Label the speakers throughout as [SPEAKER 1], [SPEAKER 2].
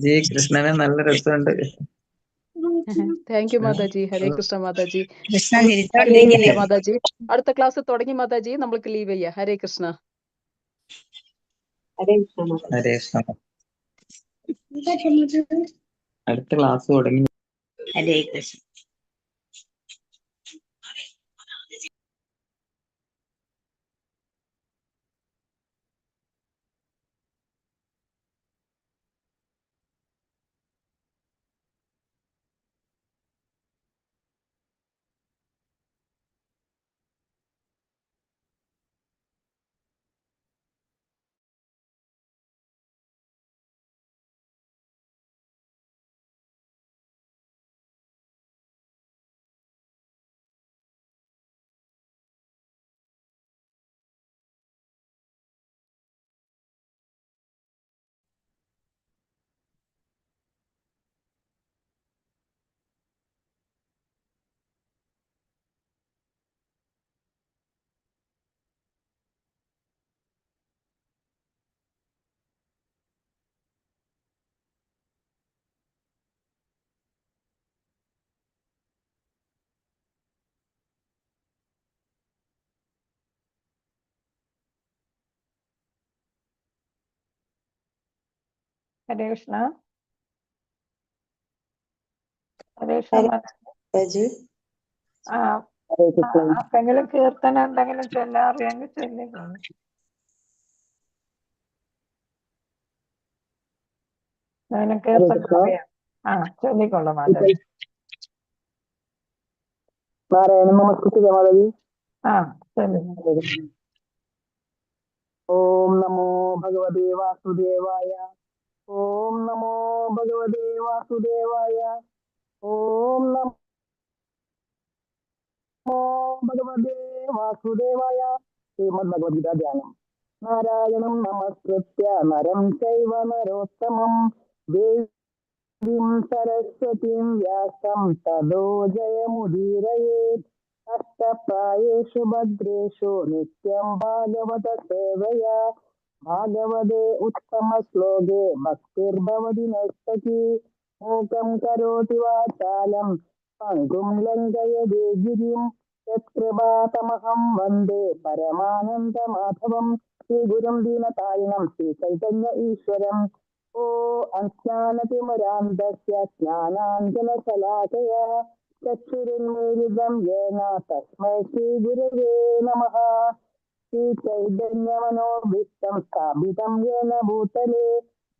[SPEAKER 1] G കൃഷ്ണനെ നല്ല രസമുണ്ട്.
[SPEAKER 2] Thank you Mataji. ഹരേ കൃഷ്ണ മാതാജി.
[SPEAKER 3] കൃഷ്ണ
[SPEAKER 2] ലീവ്
[SPEAKER 3] ചിരിച്ചോണ്ടിരിക്കുന്നു.
[SPEAKER 2] ചെയ്യാം മാതാജി. അടുത്ത ക്ലാസ് തുടങ്ങി മാതാജി, നമ്മൾക്ക് ലീവ് ചെയ്യാം. ഹരേ കൃഷ്ണ.
[SPEAKER 1] ഹരേ കൃഷ്ണ. അടുത്ത ക്ലാസ് തുടങ്ങി.
[SPEAKER 3] ഹരേ കൃഷ്ണ.
[SPEAKER 4] ഹരേ കൃഷ്ണ. ഹരേ കൃഷ്ണ മാതാജി. ആർക്കെങ്കിലും കീർത്തനം എന്തെങ്കിലും ചൊല്ലാൻ അറിയാമെങ്കിൽ ചൊല്ലിക്കോളൂ. കീർത്തനം അറിയാം. ചൊല്ലിക്കോളൂ മാതാജി.
[SPEAKER 5] മാതാജി.
[SPEAKER 4] ചൊല്ലി.
[SPEAKER 5] ഓം നമോ ഭഗവതേ വാസുദേവായ. ഓം നമോ ഭഗവതേ വാസുദേവായ. ഓം നമോ ഭഗവതേ വാസുദേവായ. ശ്രീമദ് ഭഗവത്ഗീത ധ്യാനം. നാരായണം നമസ്കൃത്യ നരം ചൈവ നരോത്തമം ദേവീം സരസ്വതീം വ്യാസം തതോ ജയമുദീരയേത്. അഷ്ടപ്രായേഷു ഭദ്രേഷു നിത്യം ഭാഗവത സേവയാ. ഭാഗവതേ ഉത്തമ ശ്ലോകേ ഭക്തിർഭവതി നർത്തകി. മൂകം കരോതി വാചാലം പങ്കും ലംഘയതേ ഗിരിം. യത്കൃപാതമഹം വന്ദേ പരമാനന്ദ മാധവം. ശ്രീഗുരും ദീനതാരിണം ശ്രീചൈതന്യ ഈശ്വരം. ഓ അജ്ഞാനതിമിരാന്ധസ്യ ജ്ഞാനാഞ്ജനശലാകയാ ചക്ഷുരുന്മീലിതം യേന തസ്മൈ ശ്രീഗുരവേ നമഃ. ശ്രീചൈതന്യമനോഭീഷ്ടം സ്ഥാപിതം യേന ഭൂതലേ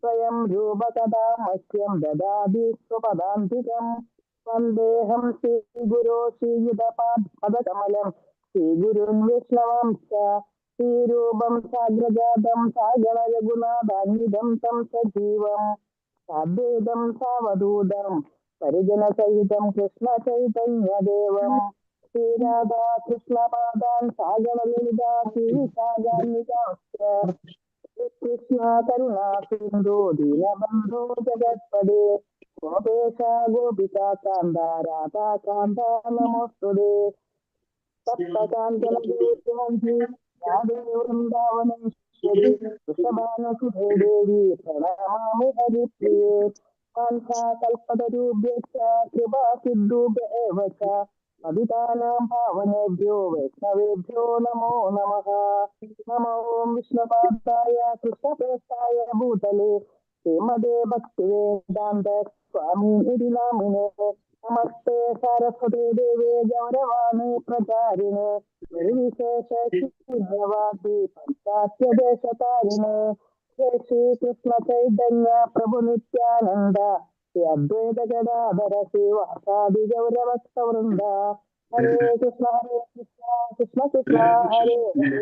[SPEAKER 5] സ്വയം രൂപകഥാ മഹ്യം ദദാതി സ്വപദാന്തികം. വന്ദേഹം ശ്രീഗുരോ ശ്രീയുതപാദകമലം ശ്രീഗുരുൻ വിഷ്ണവാംശ. ശ്രീരൂപം സാഗ്രജാതം സാഗര രഘുനാഥാന്വിതം तं സജീവം സാദ്വൈതം സാവധൂതം പരിജന സഹിതം കൃഷ്ണ ചൈതന്യദേവം. ശ്രീരാധാ കൃഷ്ണപാദാൻ സാഗര ലളിതാ ശ്രീവിശാഖാന്വിതാംശ്ച. കൃഷ്ണ കരുണാ സിന്ധു ദീനബന്ധോ ജഗത്പദേ. ഗോപേശ ഗോപികാ കാന്ത രാധാ കാന്ത നമോസ്തുതേ. സപ്തകാഞ്ചന വൃന്ദാവനേശ്വരി വൃഷഭാനുസുതേ ദേവി പ്രണമാമി ഹരിപ്രിയേ. കൽപതരൂഭ്യശ്ച കൃപാ സിന്ധുഭ്യ ഏവ ച പതിതാനാം പാവനേഭ്യോ വൈഷ്ണവേഭ്യോ നമോ നമഃ. നമോ വിഷ്ണുപാദായ കൃഷ്ണപ്രേഷ്ഠായ ഭൂതലേ ശ്രീമദേ ഭക്തിവേദാന്ത സ്വാമി ഇതി നാമിനേ. നമസ്തേ സരസ്വതീ ദേവേ ഗൗരവാണി പ്രചാരിണേ നിർവിശേഷ ശൂന്യവാദി പഞ്ചാത്യദേശതാരിണേ. ജയ ശ്രീകൃഷ്ണ ചൈതന്യ പ്രഭു നിത്യാനന്ദ ശ്രീ അദ്വൈത ഗദാധര ശ്രീവാസാദി ഗൗരവക്ഷവൃന്ദ. ഹരേ കൃഷ്ണ കൃഷ്ണ കൃഷ്ണ ഹരേ ഹരേ.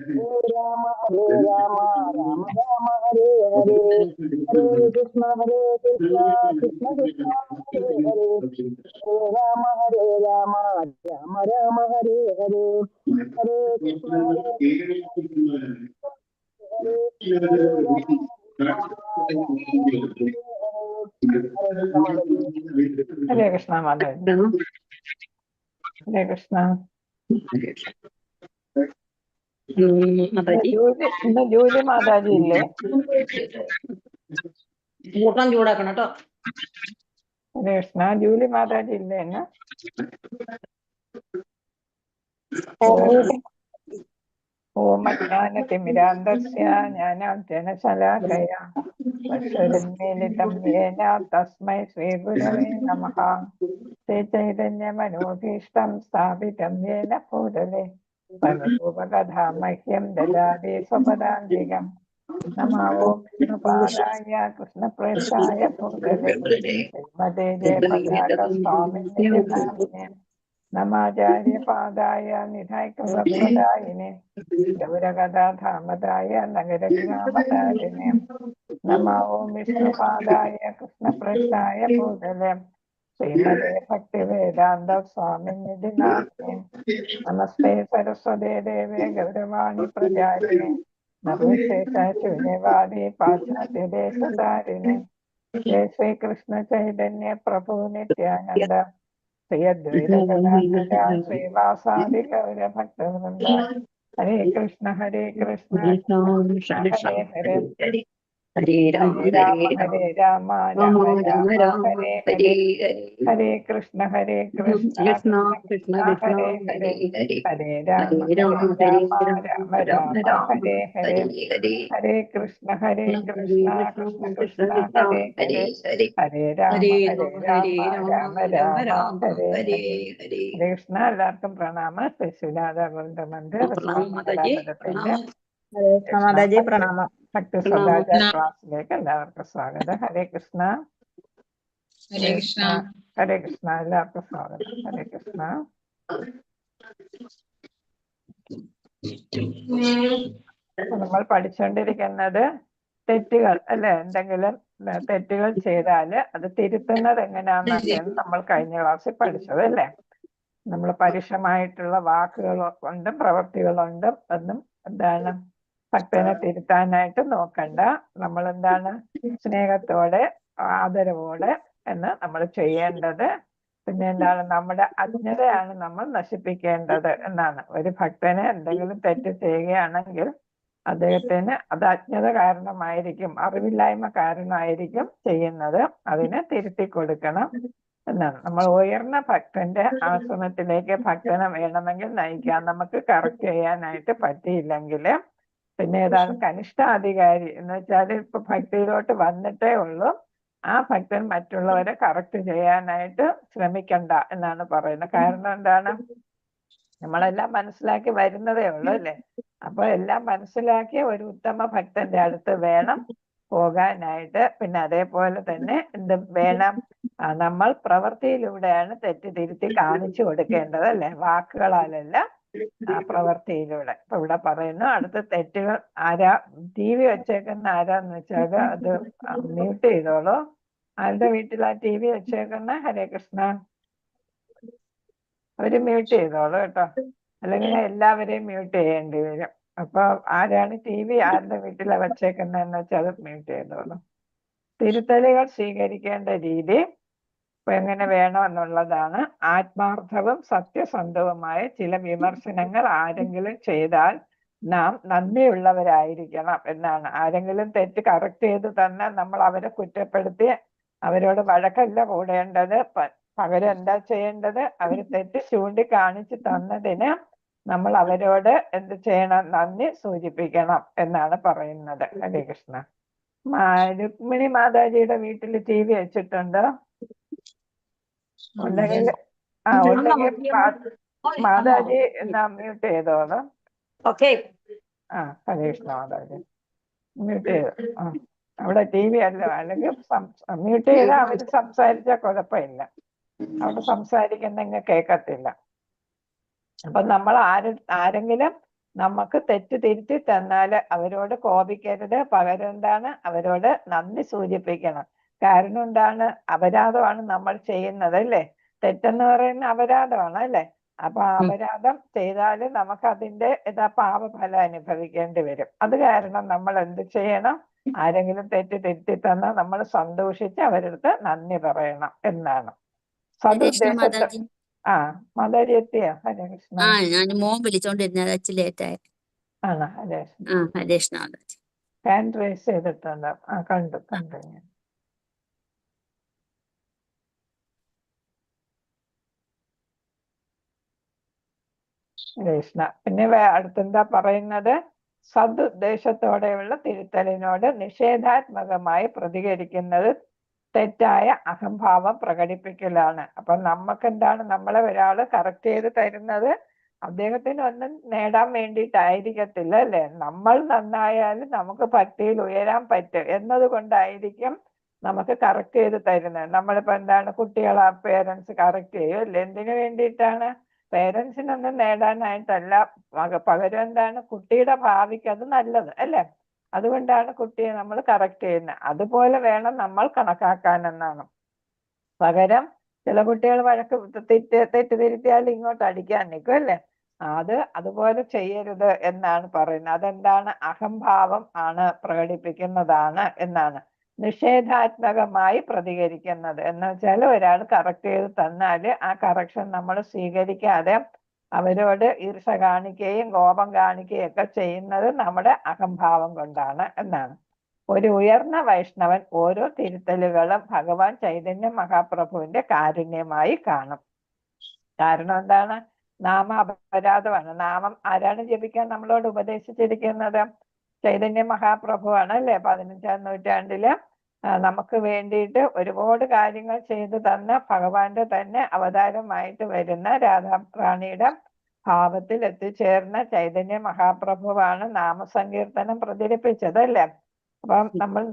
[SPEAKER 5] ഹരേ രാമ രാമ രാമ ഹരേ ഹരേ. ഹരേ കൃഷ്ണ കൃഷ്ണ കൃഷ്ണ ഹരേ ഹരേ. ഹരേ രാമ രാമ രാമ ഹരേ ഹരേ. ഹരേ കൃഷ്ണ
[SPEAKER 4] ഹരേ കൃഷ്ണ മാതാജി. ഹരേ കൃഷ്ണ. ഇന്ന് ജൂലി മാതാജി ഇല്ലേ?
[SPEAKER 3] കൂട്ടം ചൂടാക്കണം കേട്ടോ.
[SPEAKER 4] ഹരേ കൃഷ്ണ. ജൂലി മാതാജി ഇല്ലേ ഇന്ന്? ഓം അജ്ഞാനതിമിരാന്ധസ്യ ജ്ഞാനാഞ്ജനശലാകയാ ചക്ഷുരുന്മീലിതം യേന തസ്മൈ ശ്രീഗുരവേ നമഃ. ചൈതന്യമനോഭീഷ്ടം സ്ഥാപിതം യേന ഭൂതലേ സ്വയംഭൂതകഥാ മഹ്യം ദദാതി സ്വപദാന്തികം. നമോ ഓം വിഷ്ണുപാദായ കൃഷ്ണപ്രേഷ്ഠായ ഭൂതലേ ശ്രീമതേ ജയപതാക സ്വാമിനേ നാമിനേ. നമാചാര്യപാദായ നിധായകൃതപ്രദായിനെ ഗൗരകഥാധാമതായ നഗരഗ്രാമതാരിണേ. നമോ ഓം വിഷ്ണുപാദായ കൃഷ്ണപ്രേഷ്ഠായ ഭൂതലേ ശ്രീമതേ ഭക്തിവേദാന്ത സ്വാമിനിധി നാമിനേ. നമസ്തേ സരസ്വതേ ദേവേ ഗൗരവാണി പ്രചാരിണേ നിർവിശേഷശൂന്യവാദി പാശ്ചാത്യദേശധാരിണേ. ജയ ശ്രീകൃഷ്ണ ചൈതന്യ പ്രഭു നിത്യാനന്ദ ശ്രീ അദ്വൈത ഗദാധര ശ്രീവാസാദി ഗൗരഭക്തവൃന്ദ. ഹരേ കൃഷ്ണ ഹരേ കൃഷ്ണ ഹരേ ഹരേ
[SPEAKER 3] ഹരേ രാമ
[SPEAKER 4] ഹരേ രാമ ഹരേ രാമ രാമ രാമ ഹരേ ഹരേ. ഹരേ കൃഷ്ണ ഹരേ കൃഷ്ണ
[SPEAKER 3] കൃഷ്ണ
[SPEAKER 4] കൃഷ്ണ
[SPEAKER 3] കൃഷ്ണ
[SPEAKER 4] ഹരേ
[SPEAKER 3] കൃഷ്ണ
[SPEAKER 4] ഹരേ.
[SPEAKER 3] ഹരേ ഹരേ
[SPEAKER 4] ഹരേ രാമ
[SPEAKER 3] രാമ
[SPEAKER 4] ഹരേ
[SPEAKER 3] ഹരേ
[SPEAKER 4] രാമ രാമ രാമ ഹരേ ഹരേ.
[SPEAKER 3] ഹരേ
[SPEAKER 4] ഹരേ കൃഷ്ണ ഹരേ കൃഷ്ണ കൃഷ്ണ കൃഷ്ണ
[SPEAKER 3] കൃഷ്ണ
[SPEAKER 4] ഹരേ
[SPEAKER 3] ഹരേ
[SPEAKER 4] ഹരേ.
[SPEAKER 3] ഹരേ
[SPEAKER 4] ഹരേ രാമ
[SPEAKER 3] ഹരേ
[SPEAKER 4] ഹരേ
[SPEAKER 3] ഹരേ
[SPEAKER 4] രാമ
[SPEAKER 3] രാമ
[SPEAKER 4] രാമ
[SPEAKER 3] രാമ
[SPEAKER 4] രാമ
[SPEAKER 3] രാമ
[SPEAKER 4] ഹരേ
[SPEAKER 3] ഹരേ
[SPEAKER 4] ഹരേ.
[SPEAKER 3] ഹരേ.
[SPEAKER 4] ഹരേ കൃഷ്ണ. എല്ലാവർക്കും പ്രണാമം. ശിശുനാഥമന്ദിർ
[SPEAKER 3] പ്രണാമം മാതാജി,
[SPEAKER 4] സ്വാമിനാഥത്തിന്റെ
[SPEAKER 3] പ്രണാമം.
[SPEAKER 6] ഹരേ കൃഷ്ണ മാതാജി, പ്രണാമം.
[SPEAKER 4] ഭക്തി
[SPEAKER 3] പ്രണാമം.
[SPEAKER 4] സദാചാര ക്ലാസ്സിലേക്ക് എല്ലാവർക്കും സ്വാഗതം. ഹരേ കൃഷ്ണ.
[SPEAKER 7] ഹരേ കൃഷ്ണ.
[SPEAKER 4] ഹരേ കൃഷ്ണ. എല്ലാവർക്കും സ്വാഗതം. ഹരേ കൃഷ്ണ. നമ്മൾ പഠിച്ചുകൊണ്ടിരിക്കുന്നത് തെറ്റുകൾ അല്ലെ. എന്തെങ്കിലും തെറ്റുകൾ ചെയ്താല് അത് തിരുത്തുന്നത് എങ്ങനെയാണെന്നൊക്കെയാണ് നമ്മൾ കഴിഞ്ഞ ക്ലാസ്സിൽ പഠിച്ചത് അല്ലേ. നമ്മൾ പരുഷമായിട്ടുള്ള വാക്കുകൾ കൊണ്ടും പ്രവൃത്തികൾ കൊണ്ടും ഒന്നും എന്താണ് ഭക്തനെ തിരുത്താനായിട്ട് നോക്കണ്ട. നമ്മൾ എന്താണ് സ്നേഹത്തോടെ ആദരവോടെ എന്ന് നമ്മൾ ചെയ്യേണ്ടത്. പിന്നെ എന്താണ് നമ്മുടെ അജ്ഞതയാണ് നമ്മൾ നശിപ്പിക്കേണ്ടത് എന്നാണ്. ഒരു ഭക്തന് എന്തെങ്കിലും തെറ്റ് ചെയ്യുകയാണെങ്കിൽ അദ്ദേഹത്തിന് അത് അജ്ഞത കാരണമായിരിക്കും, അറിവില്ലായ്മ കാരണമായിരിക്കും ചെയ്യുന്നത്. അതിനെ തിരുത്തി കൊടുക്കണം എന്നാണ്. നമ്മൾ ഉയർന്ന ഭക്തന്റെ ആശ്രമത്തിലേക്ക് ഭക്തനെ വേണമെങ്കിൽ നയിക്കാൻ നമുക്ക് കറക്റ്റ് ചെയ്യാനായിട്ട് പറ്റിയില്ലെങ്കിൽ പിന്നെ ഏതാണ് കനിഷ്ഠാധികാരി എന്ന് വെച്ചാൽ ഇപ്പൊ ഭക്തിയിലോട്ട് വന്നിട്ടേ ഉള്ളൂ, ആ ഭക്തൻ മറ്റുള്ളവരെ കറക്റ്റ് ചെയ്യാനായിട്ട് ശ്രമിക്കണ്ട എന്നാണ് പറയുന്നത്. കാരണം എന്താണ്, നമ്മളെല്ലാം മനസ്സിലാക്കി വരുന്നതേ ഉള്ളൂ അല്ലേ. അപ്പൊ എല്ലാം മനസ്സിലാക്കിയ ഒരു ഉത്തമ ഭക്തന്റെ അടുത്ത് വേണം പോകാനായിട്ട്. പിന്നെ അതേപോലെ തന്നെ എന്ത് വേണം, നമ്മൾ പ്രവൃത്തിയിലൂടെയാണ് തെറ്റ് തിരുത്തി കാണിച്ചു കൊടുക്കേണ്ടത് അല്ലെ, വാക്കുകളാലല്ല, ആ പ്രവൃത്തിയിലൂടെ. ഇപ്പൊ ഇവിടെ പറയുന്നു അടുത്ത തെറ്റുകൾ ആരാ TV വെച്ചേക്കുന്ന ആരാന്ന് വെച്ചാൽ അത് മ്യൂട്ട് ചെയ്തോളൂ. ആരുടെ വീട്ടിലാ TV വെച്ചേക്കുന്ന? ഹരേ കൃഷ്ണ. അവര് മ്യൂട്ട് ചെയ്തോളൂ കേട്ടോ, അല്ലെങ്കിൽ എല്ലാവരെയും മ്യൂട്ട് ചെയ്യേണ്ടി വരും. അപ്പൊ ആരാണ് TV ആരുടെ വീട്ടിലാ വെച്ചേക്കുന്നതെന്ന് വെച്ചാൽ അത് മ്യൂട്ട് ചെയ്തോളൂ. തിരുത്തലുകൾ സ്വീകരിക്കേണ്ട രീതി ഇപ്പൊ എങ്ങനെ വേണം എന്നുള്ളതാണ്. ആത്മാർത്ഥവും സത്യസന്ധവുമായ ചില വിമർശനങ്ങൾ ആരെങ്കിലും ചെയ്താൽ നാം നന്ദിയുള്ളവരായിരിക്കണം എന്നാണ്. ആരെങ്കിലും തെറ്റ് കറക്റ്റ് ചെയ്ത് തന്നാൽ നമ്മൾ അവരെ കുറ്റപ്പെടുത്തി അവരോട് വഴക്കല്ല കൂടേണ്ടത്. പകരം എന്താ ചെയ്യേണ്ടത്, അവർ തെറ്റ് ചൂണ്ടിക്കാണിച്ച് തന്നതിന് നമ്മൾ അവരോട് എന്ത് ചെയ്യണം, നന്ദി സൂചിപ്പിക്കണം എന്നാണ് പറയുന്നത്. ഹരേ കൃഷ്ണ. രുക്മിണി മാതാജിയുടെ വീട്ടിൽ TV വെച്ചിട്ടുണ്ടോ? ഉണ്ടെങ്കിൽ ഉണ്ടെങ്കിൽ മാതാജി എന്നാ മ്യൂട്ട് ചെയ്തോളൂ.
[SPEAKER 3] ഓക്കെ.
[SPEAKER 4] ഹരേ കൃഷ്ണ മാതാജി മ്യൂട്ട് ചെയ്തു. അവിടെ TV അല്ല, അല്ലെങ്കിൽ മ്യൂട്ട് ചെയ്താൽ അവര് സംസാരിച്ചാൽ കുഴപ്പമില്ല, അവിടെ സംസാരിക്കുന്നെങ്കിൽ കേൾക്കത്തില്ല. അപ്പൊ നമ്മൾ ആരെങ്കിലും നമുക്ക് തെറ്റ് തിരുത്തി തന്നാൽ അവരോട് കോപിക്കരുത്. പകരം എന്താണ്, അവരോട് നന്ദി സൂചിപ്പിക്കണം. കാരണം എന്താണ്, അപരാധമാണ് നമ്മൾ ചെയ്യുന്നത് അല്ലേ. തെറ്റെന്ന് പറയുന്ന അപരാധമാണ് അല്ലേ. അപ്പൊ അപരാധം ചെയ്താൽ നമുക്ക് അതിന്റെ പാപഫലം അനുഭവിക്കേണ്ടി വരും. അത് കാരണം നമ്മൾ എന്ത് ചെയ്യണം, ആരെങ്കിലും തെറ്റ് തിരുത്തി തന്നാൽ നമ്മൾ സന്തോഷിച്ച് അവരടുത്ത് നന്ദി പറയണം എന്നാണ്. സതുദ്ദേശത്തെ മാതാജി എത്തിയോ? ഹരേ കൃഷ്ണ.
[SPEAKER 8] ഞാൻ മോൻ വിളിച്ചോണ്ടിരുന്നത് ലേറ്റായി.
[SPEAKER 4] ആണോ? ഹരേ കൃഷ്ണ.
[SPEAKER 8] ഹരേ കൃഷ്ണ.
[SPEAKER 4] ഹാൻഡ് റൈസ് ചെയ്തിട്ടുണ്ട്. കണ്ടു ഞാൻ. കൃഷ്ണ. പിന്നെ അടുത്തെന്താ പറയുന്നത്? സദുദ്ദേശത്തോടെയുള്ള തിരുത്തലിനോട് നിഷേധാത്മകമായി പ്രതികരിക്കുന്നത് തെറ്റായ അഹംഭാവം പ്രകടിപ്പിക്കലാണ്. അപ്പൊ നമുക്ക് എന്താണ്, നമ്മളെ ഒരാള് കറക്റ്റ് ചെയ്ത് തരുന്നത് അദ്ദേഹത്തിന് ഒന്നും നേടാൻ വേണ്ടിയിട്ടായിരിക്കത്തില്ല അല്ലെ. നമ്മൾ നന്നായാലും നമുക്ക് ഭക്തിയിൽ ഉയരാൻ പറ്റും എന്നതുകൊണ്ടായിരിക്കും നമുക്ക് കറക്റ്റ് ചെയ്ത് തരുന്നത്. നമ്മളിപ്പോ എന്താണ്, കുട്ടികളെ പേരൻസ് കറക്റ്റ് ചെയ്യും അല്ലെ, എന്തിനു വേണ്ടിയിട്ടാണ്? പേരൻസിനൊന്നും നേടാനായിട്ടല്ല, പകരം എന്താണ്, കുട്ടിയുടെ ഭാവിക്ക് അത് നല്ലത് അല്ലെ. അതുകൊണ്ടാണ് കുട്ടിയെ നമ്മൾ കറക്റ്റ് ചെയ്യുന്നത്. അതുപോലെ വേണം നമ്മൾ കണക്കാക്കാനെന്നാണ്. പകരം ചില കുട്ടികൾ തെറ്റ് തിരുത്തിയാൽ ഇങ്ങോട്ട് അടിക്കാൻ നിൽക്കും അല്ലെ. അതുപോലെ ചെയ്യരുത് എന്നാണ് പറയുന്നത്. അതെന്താണ്? അഹംഭാവം ആണ് പ്രകടിപ്പിക്കുന്നതാണ് എന്നാണ്. നിഷേധാത്മകമായി പ്രതികരിക്കുന്നത് എന്ന് വെച്ചാൽ ഒരാൾ കറക്റ്റ് ചെയ്ത് തന്നാൽ ആ കറക്ഷൻ നമ്മൾ സ്വീകരിക്കാതെ അവരോട് ഈർഷ കാണിക്കുകയും കോപം കാണിക്കുകയും ഒക്കെ ചെയ്യുന്നത് നമ്മുടെ അഹംഭാവം കൊണ്ടാണ് എന്നാണ്. ഒരു ഉയർന്ന വൈഷ്ണവൻ ഓരോ തിരുത്തലുകളും ഭഗവാൻ ചൈതന്യ മഹാപ്രഭുവിന്റെ കാരുണ്യമായി കാണും. കാരണം എന്താണ്? നാമ അപരാധമാണ്. നാമം ആരാണ് ജപിക്കാൻ നമ്മളോട് ഉപദേശിച്ചിരിക്കുന്നത്? ചൈതന്യ മഹാപ്രഭുവാണ് അല്ലെ. 15-ാം നൂറ്റാണ്ടില് നമുക്ക് വേണ്ടിയിട്ട് ഒരുപാട് കാര്യങ്ങൾ ചെയ്തു തന്ന ഭഗവാന്റെ തന്നെ അവതാരമായിട്ട് വരുന്ന രാധാറാണിയുടെ ഭാവത്തിൽ എത്തിച്ചേർന്ന ചൈതന്യ മഹാപ്രഭുവാണ് നാമസങ്കീർത്തനം പ്രചരിപ്പിച്ചത് അല്ലെ. അപ്പം നമ്മൾ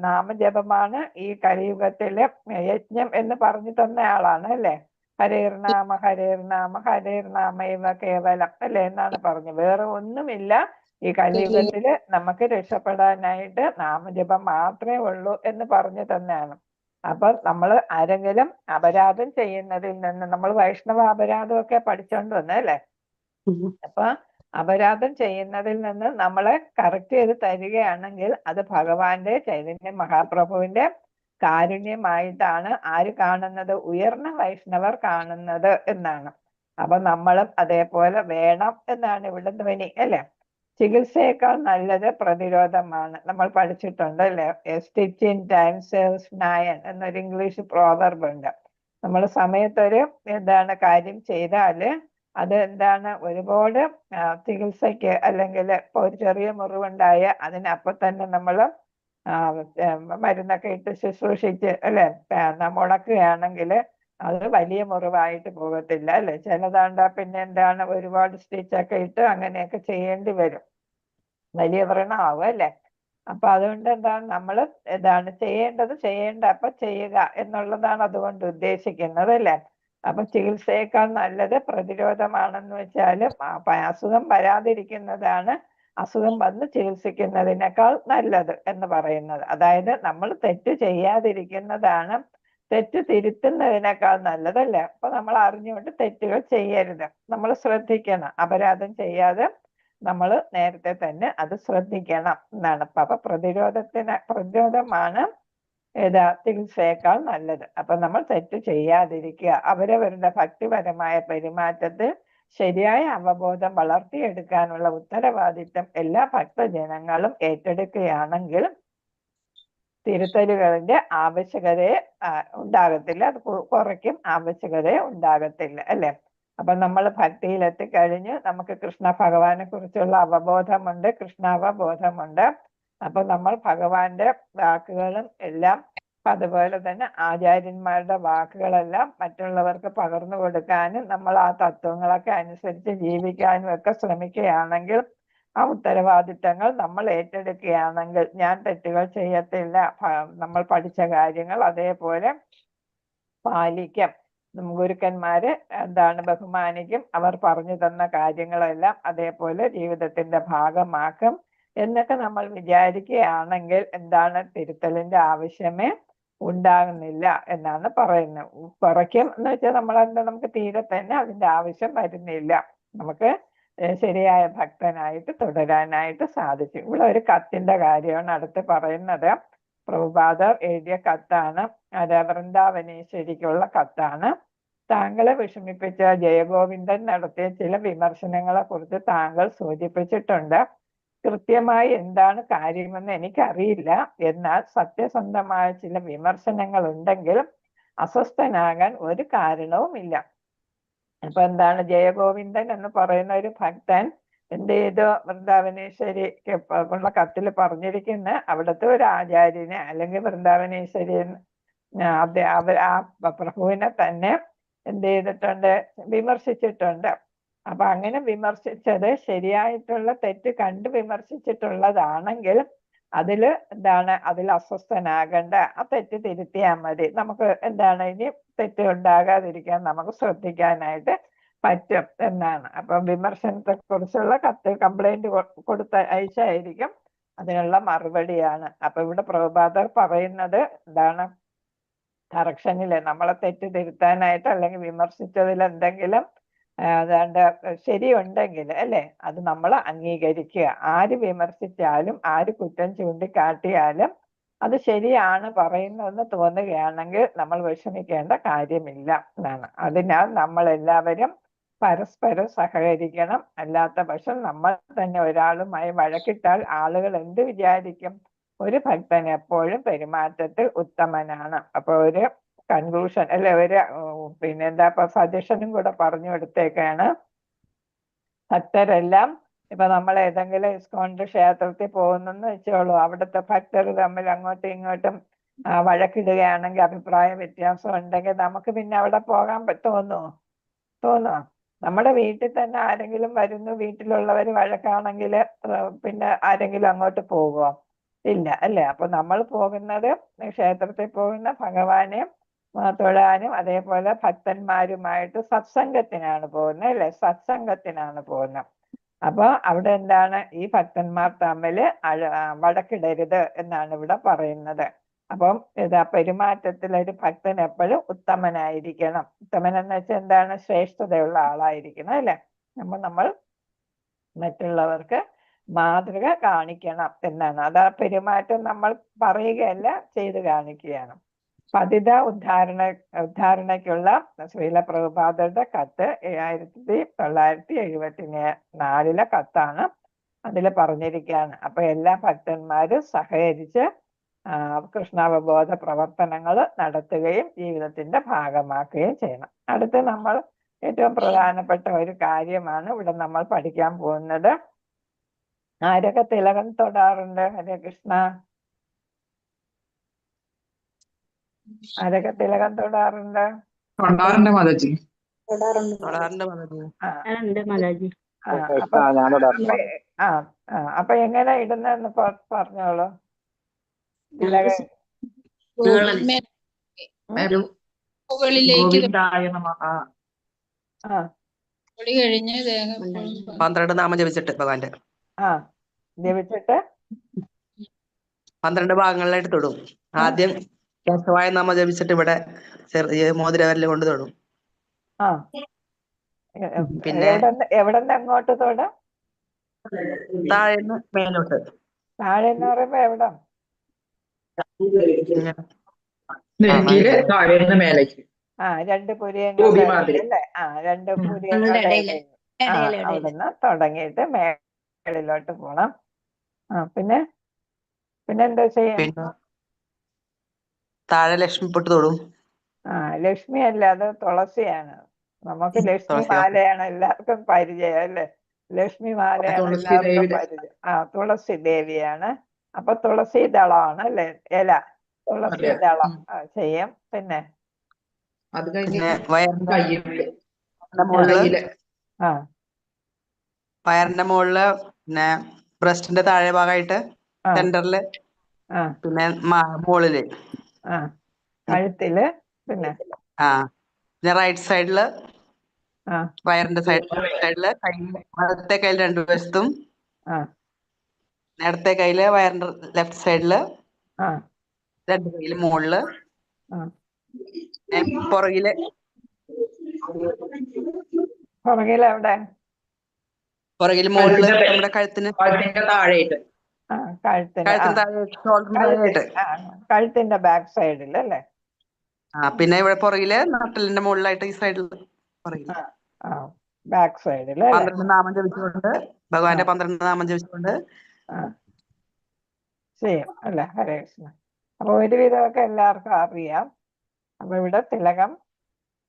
[SPEAKER 4] നാമജപമാണ് ഈ കലിയുഗത്തിലെ യജ്ഞം എന്ന് പറഞ്ഞു തന്ന ആളാണ് അല്ലെ. ഹരേർനാമ ഹരേർനാമ ഹരേർനാമൈവ കേവലം അല്ലെ എന്നാണ് പറഞ്ഞു. വേറെ ഒന്നുമില്ല ഈ കലിയുഗത്തില് നമുക്ക് രക്ഷപ്പെടാനായിട്ട് നാമജപം മാത്രമേ ഉള്ളൂ എന്ന് പറഞ്ഞു തന്നെയാണ്. അപ്പൊ നമ്മൾ ആരെങ്കിലും അപരാധം ചെയ്യുന്നതിൽ നിന്ന്, നമ്മൾ വൈഷ്ണവ അപരാധമൊക്കെ പഠിച്ചോണ്ട് വന്നല്ലേ. അപ്പൊ അപരാധം ചെയ്യുന്നതിൽ നിന്ന് നമ്മളെ കറക്റ്റ് ചെയ്ത് തരികയാണെങ്കിൽ അത് ഭഗവാന്റെ ചൈതന്യ മഹാപ്രഭുവിന്റെ കാരുണ്യമായിട്ടാണ് ആര് കാണുന്നത്? ഉയർന്ന വൈഷ്ണവർ കാണുന്നത് എന്നാണ്. അപ്പൊ നമ്മളും അതേപോലെ വേണം എന്നാണ് ഇവിടെ ധ്വനി അല്ലെ. ചികിത്സയേക്കാൾ നല്ലത് പ്രതിരോധമാണ്. നമ്മൾ പഠിച്ചിട്ടുണ്ട് അല്ലെ. സ്റ്റിച്ച് ഇൻ ടൈം സേവ്സ് 9 എന്നൊരു ഇംഗ്ലീഷ് പ്രോവർബ് ഉണ്ട്. നമ്മൾ സമയത്തൊരു കാര്യം ചെയ്താല് അത് ഒരുപാട് ചികിത്സയ്ക്ക്, അല്ലെങ്കിൽ ഇപ്പൊ ഒരു ചെറിയ മുറിവുണ്ടായ അതിനപ്പം തന്നെ നമ്മൾ മരുന്നൊക്കെ ഇട്ട് ശുശ്രൂഷിച്ച് അല്ലെ മുടക്കുകയാണെങ്കിൽ അത് വലിയ മുറിവായിട്ട് പോകത്തില്ല അല്ലെ. ചിലതാണ്ട പിന്നെ ഒരുപാട് സ്റ്റിച്ചൊക്കെ ഇട്ട് അങ്ങനെയൊക്കെ ചെയ്യേണ്ടി വരും, വലിയ വ്രണമാവും അല്ലെ. അപ്പൊ അതുകൊണ്ട് നമ്മൾ ചെയ്യേണ്ടത് അപ്പൊ ചെയ്യുക എന്നുള്ളതാണ് അതുകൊണ്ട് ഉദ്ദേശിക്കുന്നത് അല്ലെ. അപ്പൊ ചികിത്സയേക്കാൾ നല്ലത് പ്രതിരോധമാണെന്ന് വെച്ചാൽ അസുഖം വരാതിരിക്കുന്നതാണ് അസുഖം വന്ന് ചികിത്സിക്കുന്നതിനേക്കാൾ നല്ലത് എന്ന് പറയുന്നത്. അതായത് നമ്മൾ തെറ്റ് ചെയ്യാതിരിക്കുന്നതാണ് തെറ്റ് തിരുത്തുന്നതിനേക്കാൾ നല്ലതല്ലേ. അപ്പൊ നമ്മൾ അറിഞ്ഞുകൊണ്ട് തെറ്റുകൾ ചെയ്യരുത്, നമ്മൾ ശ്രദ്ധിക്കണം. അപരാധം ചെയ്യാതെ നമ്മൾ നേരത്തെ തന്നെ അത് ശ്രദ്ധിക്കണം എന്നാണ്. അപ്പൊ പ്രതിരോധമാണ് ചികിത്സയേക്കാൾ നല്ലത്. അപ്പൊ നമ്മൾ തെറ്റ് ചെയ്യാതിരിക്കുക. അവരവരുടെ ഭക്തിപരമായ പെരുമാറ്റത്തിൽ ശരിയായ അവബോധം വളർത്തിയെടുക്കാനുള്ള ഉത്തരവാദിത്തം എല്ലാ ഭക്തജനങ്ങളും ഏറ്റെടുക്കുകയാണെങ്കിൽ തിരുത്തലുകളിന്റെ ആവശ്യകതയെ ഉണ്ടാകത്തില്ല, അത് കുറയ്ക്കും, ആവശ്യകതയെ ഉണ്ടാകത്തില്ല അല്ലെ. അപ്പൊ നമ്മൾ ഭക്തിയിൽ എത്തിക്കഴിഞ്ഞ് നമുക്ക് കൃഷ്ണ ഭഗവാനെ കുറിച്ചുള്ള അവബോധമുണ്ട്, കൃഷ്ണാവബോധമുണ്ട്. അപ്പൊ നമ്മൾ ഭഗവാന്റെ വാക്കുകളും എല്ലാം, അതുപോലെ തന്നെ ആചാര്യന്മാരുടെ വാക്കുകളെല്ലാം മറ്റുള്ളവർക്ക് പകർന്നു കൊടുക്കാനും നമ്മൾ ആ തത്വങ്ങളൊക്കെ അനുസരിച്ച് ജീവിക്കാനും ഒക്കെ ശ്രമിക്കുകയാണെങ്കിൽ, ആ ഉത്തരവാദിത്തങ്ങൾ നമ്മൾ ഏറ്റെടുക്കുകയാണെങ്കിൽ ഞാൻ തെറ്റുകൾ ചെയ്യത്തില്ല, നമ്മൾ പഠിച്ച കാര്യങ്ങൾ അതേപോലെ പാലിക്കും, ഗുരുക്കന്മാര് ബഹുമാനിക്കും, അവർ പറഞ്ഞു തന്ന കാര്യങ്ങളെല്ലാം അതേപോലെ ജീവിതത്തിന്റെ ഭാഗമാക്കും എന്നൊക്കെ നമ്മൾ വിചാരിക്കുകയാണെങ്കിൽ തിരുത്തലിന്റെ ആവശ്യമേ ഉണ്ടാകുന്നില്ല എന്നാണ് പറയുന്നത്. കുറയ്ക്കും എന്ന് വെച്ചാൽ നമുക്ക് തീരെ തന്നെ അതിന്റെ ആവശ്യം വരുന്നില്ല, നമുക്ക് ശരിയായ ഭക്തനായിട്ട് തുടരാനായിട്ട് സാധിച്ചു. ഇവിടെ ഒരു കത്തിന്റെ കാര്യമാണ് അടുത്ത് പറയുന്നത്. പ്രഭുപാദർ എഴുതിയ കത്താണ്, വൃന്ദാവനേശ്വരിക്കുള്ള കത്താണ്. താങ്കളെ വിഷമിപ്പിച്ച ജയഗോവിന്ദൻ നടത്തിയ ചില വിമർശനങ്ങളെ കുറിച്ച് താങ്കൾ സൂചിപ്പിച്ചിട്ടുണ്ട്. കൃത്യമായി എന്താണ് കാര്യമെന്ന് എനിക്കറിയില്ല, എന്നാൽ സത്യസന്ധമായ ചില വിമർശനങ്ങൾ ഉണ്ടെങ്കിലും അസ്വസ്ഥനാകാൻ ഒരു കാരണവുമില്ല. അപ്പൊ എന്താണ്, ജയഗോവിന്ദൻ എന്ന് പറയുന്ന ഒരു ഭക്തൻ എന്ത് ചെയ്തു, വൃന്ദാവനേശ്വരിക്ക് ഉള്ള കത്തിൽ പറഞ്ഞിരിക്കുന്ന അവിടുത്തെ ഒരു ആചാര്യനെ അല്ലെങ്കിൽ വൃന്ദാവനേശ്വരി ആ പ്രഭുവിനെ തന്നെ എന്ത് ചെയ്തിട്ടുണ്ട്, വിമർശിച്ചിട്ടുണ്ട്. അപ്പൊ അങ്ങനെ വിമർശിച്ചത് ശരിയായിട്ടുള്ള തെറ്റ് കണ്ട് വിമർശിച്ചിട്ടുള്ളതാണെങ്കിൽ അതില് എന്താണ്, അതിൽ അസ്വസ്ഥനാകേണ്ട, ആ തെറ്റ് തിരുത്തിയാൽ മതി. നമുക്ക് എന്താണ്, ഇനി തെറ്റ് ഉണ്ടാകാതിരിക്കാൻ നമുക്ക് ശ്രദ്ധിക്കാനായിട്ട് പറ്റും എന്നാണ്. അപ്പൊ വിമർശനത്തെ കുറിച്ചുള്ള കത്ത് കംപ്ലൈന്റ് കൊടുത്ത അയച്ചായിരിക്കും അതിനുള്ള മറുപടിയാണ്. അപ്പൊ ഇവിടെ പ്രഭുപാദർ പറയുന്നത് എന്താണ്, കറക്ഷനില് നമ്മളെ തെറ്റ് തിരുത്താനായിട്ട് അല്ലെങ്കിൽ വിമർശിച്ചതിൽ എന്തെങ്കിലും അതാണ്ട് ശരിയുണ്ടെങ്കിൽ അല്ലെ, അത് നമ്മൾ അംഗീകരിക്കുക. ആര് വിമർശിച്ചാലും ആര് കുറ്റം ചൂണ്ടിക്കാട്ടിയാലും അത് ശരിയാണ് പറയുന്നതെന്ന് തോന്നുകയാണെങ്കിൽ നമ്മൾ വിഷമിക്കേണ്ട കാര്യമില്ല എന്നാണ്. അതിനാൽ നമ്മൾ എല്ലാവരും പരസ്പരം സഹകരിക്കണം. അല്ലാത്ത പക്ഷം നമ്മൾ തന്നെ ഒരാളുമായി വഴക്കിട്ടാൽ ആളുകൾ എന്ത് വിചാരിക്കും? ഒരു ഭക്തൻ എപ്പോഴും പെരുമാറ്റത്തിൽ ഉത്തമനാണ്. അപ്പൊ ഒരു കൺക്ലൂഷൻ അല്ലെ, ഒരു പിന്നെന്താ സജഷനും കൂടെ പറഞ്ഞു കൊടുത്തേക്കാണ്. ഭക്തരെല്ലാം ഇപ്പൊ നമ്മൾ ഏതെങ്കിലും ഇസ്കോണിന്റെ ക്ഷേത്രത്തിൽ പോകുന്നെന്ന് വെച്ചോളൂ, അവിടുത്തെ ഭക്തർ തമ്മിൽ അങ്ങോട്ടും ഇങ്ങോട്ടും വഴക്കിടുകയാണെങ്കിൽ, അഭിപ്രായ വ്യത്യാസം ഉണ്ടെങ്കിൽ നമുക്ക് പിന്നെ അവിടെ പോകാൻ തോന്നുമോ? നമ്മുടെ വീട്ടിൽ തന്നെ ആരെങ്കിലും വരുന്നു, വീട്ടിലുള്ളവർ വഴക്കാണെങ്കിൽ പിന്നെ ആരെങ്കിലും അങ്ങോട്ട് പോകുമോ? ഇല്ല അല്ലെ. അപ്പൊ നമ്മൾ പോകുന്നത് ക്ഷേത്രത്തിൽ പോകുന്ന ഭഗവാനെ തൊഴാനും അതേപോലെ ഭക്തന്മാരുമായിട്ട് സത്സംഗത്തിനാണ് പോകുന്നത് അല്ലെ, സത്സംഗത്തിനാണ് പോകുന്നത്. അപ്പൊ അവിടെ എന്താണ്, ഈ ഭക്തന്മാർ തമ്മിൽ വഴക്കിടരുത് എന്നാണ് ഇവിടെ പറയുന്നത്. അപ്പം പെരുമാറ്റത്തിൽ ഒരു ഭക്തൻ എപ്പോഴും ഉത്തമനായിരിക്കണം. ഉത്തമൻ എന്ന് വെച്ചാൽ എന്താണ്, ശ്രേഷ്ഠതയുള്ള ആളായിരിക്കണം അല്ലെ. നമ്മൾ മറ്റുള്ളവർക്ക് മാതൃക കാണിക്കണം എന്നാണ്. അത് ആ പെരുമാറ്റം നമ്മൾ പറയുകയല്ല, ചെയ്ത് കാണിക്കുകയാണ്. പതിത ഉദ്ധാരണയ്ക്കുള്ള ശ്രീല പ്രഭുപാദരുടെ കത്ത് 1974 കത്താണ്. അതിൽ പറഞ്ഞിരിക്കുകയാണ്. അപ്പൊ എല്ലാ ഭക്തന്മാരും സഹകരിച്ച് കൃഷ്ണാവബോധ പ്രവർത്തനങ്ങൾ നടത്തുകയും ജീവിതത്തിന്റെ ഭാഗമാക്കുകയും ചെയ്യണം. അടുത്ത് നമ്മൾ ഏറ്റവും പ്രധാനപ്പെട്ട ഒരു കാര്യമാണ് ഇവിടെ നമ്മൾ പഠിക്കാൻ പോകുന്നത്. ആരൊക്കെ തിലകം തൊടാറുണ്ട്? ഹരേ കൃഷ്ണ. ആരൊക്കെ തിലകം തൊടാറുണ്ട്?
[SPEAKER 7] മാതാജി.
[SPEAKER 4] അപ്പൊ എങ്ങനെ ഇടുന്നെന്ന് പറഞ്ഞോളൂ. തിലകം
[SPEAKER 7] മുകളിലേക്ക്
[SPEAKER 4] ആ
[SPEAKER 9] 12 നാമം ജപിച്ചിട്ട് ഭഗവാന്റെ
[SPEAKER 4] ജപിച്ചിട്ട്
[SPEAKER 9] 12 ഭാഗങ്ങളിലായിട്ട് തൊടും. ആദ്യം കേശവായ നാമം ജപിച്ചിട്ട് ഇവിടെ ചെറിയ മോതിരവരല് കൊണ്ട് തൊടും.
[SPEAKER 4] പിന്നെ എവിടെന്ന് അങ്ങോട്ട് തൊടും?
[SPEAKER 9] താഴേന്ന് മേലോട്ട്.
[SPEAKER 4] താഴെന്ന് പറയുമ്പോ എവിടെ?
[SPEAKER 7] മേലേക്ക്.
[SPEAKER 4] രണ്ട് പുരിയങ്ങളുടെ അല്ലേ? രണ്ട് പുരിയങ്ങളുടെ അവിടുന്ന് തുടങ്ങിയിട്ട് മേളിലോട്ട് പോണം. പിന്നെ എന്താ ചെയ്യാം?
[SPEAKER 9] താഴെ ലക്ഷ്മി പൊട്ട് തൊടും.
[SPEAKER 4] ലക്ഷ്മി അല്ല, അത് തുളസിയാണ്. നമുക്ക് ലക്ഷ്മി മാലയാണ് എല്ലാവർക്കും പരിചയം അല്ലേ. ലക്ഷ്മി മാലയാണ് എല്ലാവർക്കും പരിചയം. തുളസി ദേവിയാണ്. അപ്പൊ തുളസി ദളമാണ് അല്ലേ, ഇല. തുളസി ദളം ചെയ്യും. പിന്നെ
[SPEAKER 9] വയറിന്റെ മുകളില് പിന്നെ ബ്രസ്റ്റിന്റെ താഴെ ഭാഗമായിട്ട് സെന്ററില്, പിന്നെ മുകളില്
[SPEAKER 4] കഴുത്തില്, പിന്നെ
[SPEAKER 9] റൈറ്റ് സൈഡില് വയറിന്റെ സൈഡില് വലത്തെ കയ്യിൽ 2 വശത്തും, ഇടത്തെ കയ്യില് വയറിന്റെ ലെഫ്റ്റ് സൈഡില്, 2 കയ്യില് മുകളില്, പുറകില്
[SPEAKER 4] എവിടെ?
[SPEAKER 9] പുറകില് മുകളില് നമ്മുടെ കഴുത്തിന്
[SPEAKER 7] താഴെയിട്ട്,
[SPEAKER 4] കഴുത്തിന്റെ ബാക്ക് സൈഡിൽ അല്ലേ.
[SPEAKER 9] പിന്നെ ഇവിടെ പുറകില് നട്ടലിന്റെ മുകളിലായിട്ട് ഈ സൈഡിൽ പുറകില്
[SPEAKER 4] ബാക്ക് സൈഡിൽ
[SPEAKER 9] 12 നാമം ജപിച്ചുകൊണ്ട് ഭഗവാന്റെ 12 നാമം ജപിച്ചുകൊണ്ട്
[SPEAKER 4] ചെയ്യും അല്ലെ. ഹരേ കൃഷ്ണ. അപ്പൊ ഒരുവിധമൊക്കെ എല്ലാവർക്കും അറിയാം. അപ്പൊ ഇവിടെ തിലകം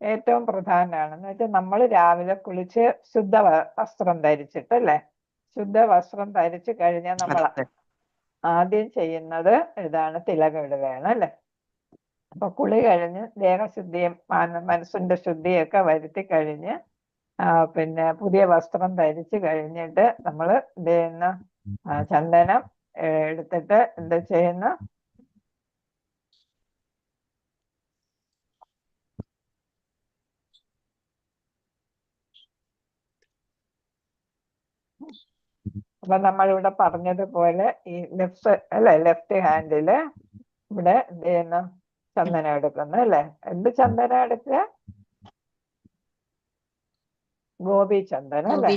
[SPEAKER 4] ഏറ്റവും പ്രധാനമാണ്. എന്ന് വെച്ചാൽ നമ്മൾ രാവിലെ കുളിച്ച് ശുദ്ധ വസ്ത്രം ധരിച്ചിട്ട് അല്ലേ, ശുദ്ധ വസ്ത്രം ധരിച്ചു കഴിഞ്ഞാൽ നമ്മൾ
[SPEAKER 9] അതെ.
[SPEAKER 4] ആദ്യം ചെയ്യുന്നത് ഇതാണ്, തിലകം ഇടുകയാണ് അല്ലെ. അപ്പൊ കുളി കഴിഞ്ഞ് ദേഹശുദ്ധിയും മനസ്സിന്റെ ശുദ്ധിയൊക്കെ വരുത്തി കഴിഞ്ഞ് പിന്നെ പുതിയ വസ്ത്രം ധരിച്ചു കഴിഞ്ഞിട്ട് നമ്മൾ എന്ത് ചെയ്യുന്ന, ചന്ദനം എടുത്തിട്ട് എന്ത് ചെയ്യുന്ന, അപ്പൊ നമ്മളിവിടെ പറഞ്ഞതുപോലെ ഈ ലെഫ്റ്റ് ഹാൻഡില് ഇവിടെ എന്ത് ചെയ്യുന്നു, ചന്ദനം എടുക്കുന്നു അല്ലെ. എന്ത് ചന്ദനം എടുക്കുക? ഗോപി ചന്ദനം അല്ലെ,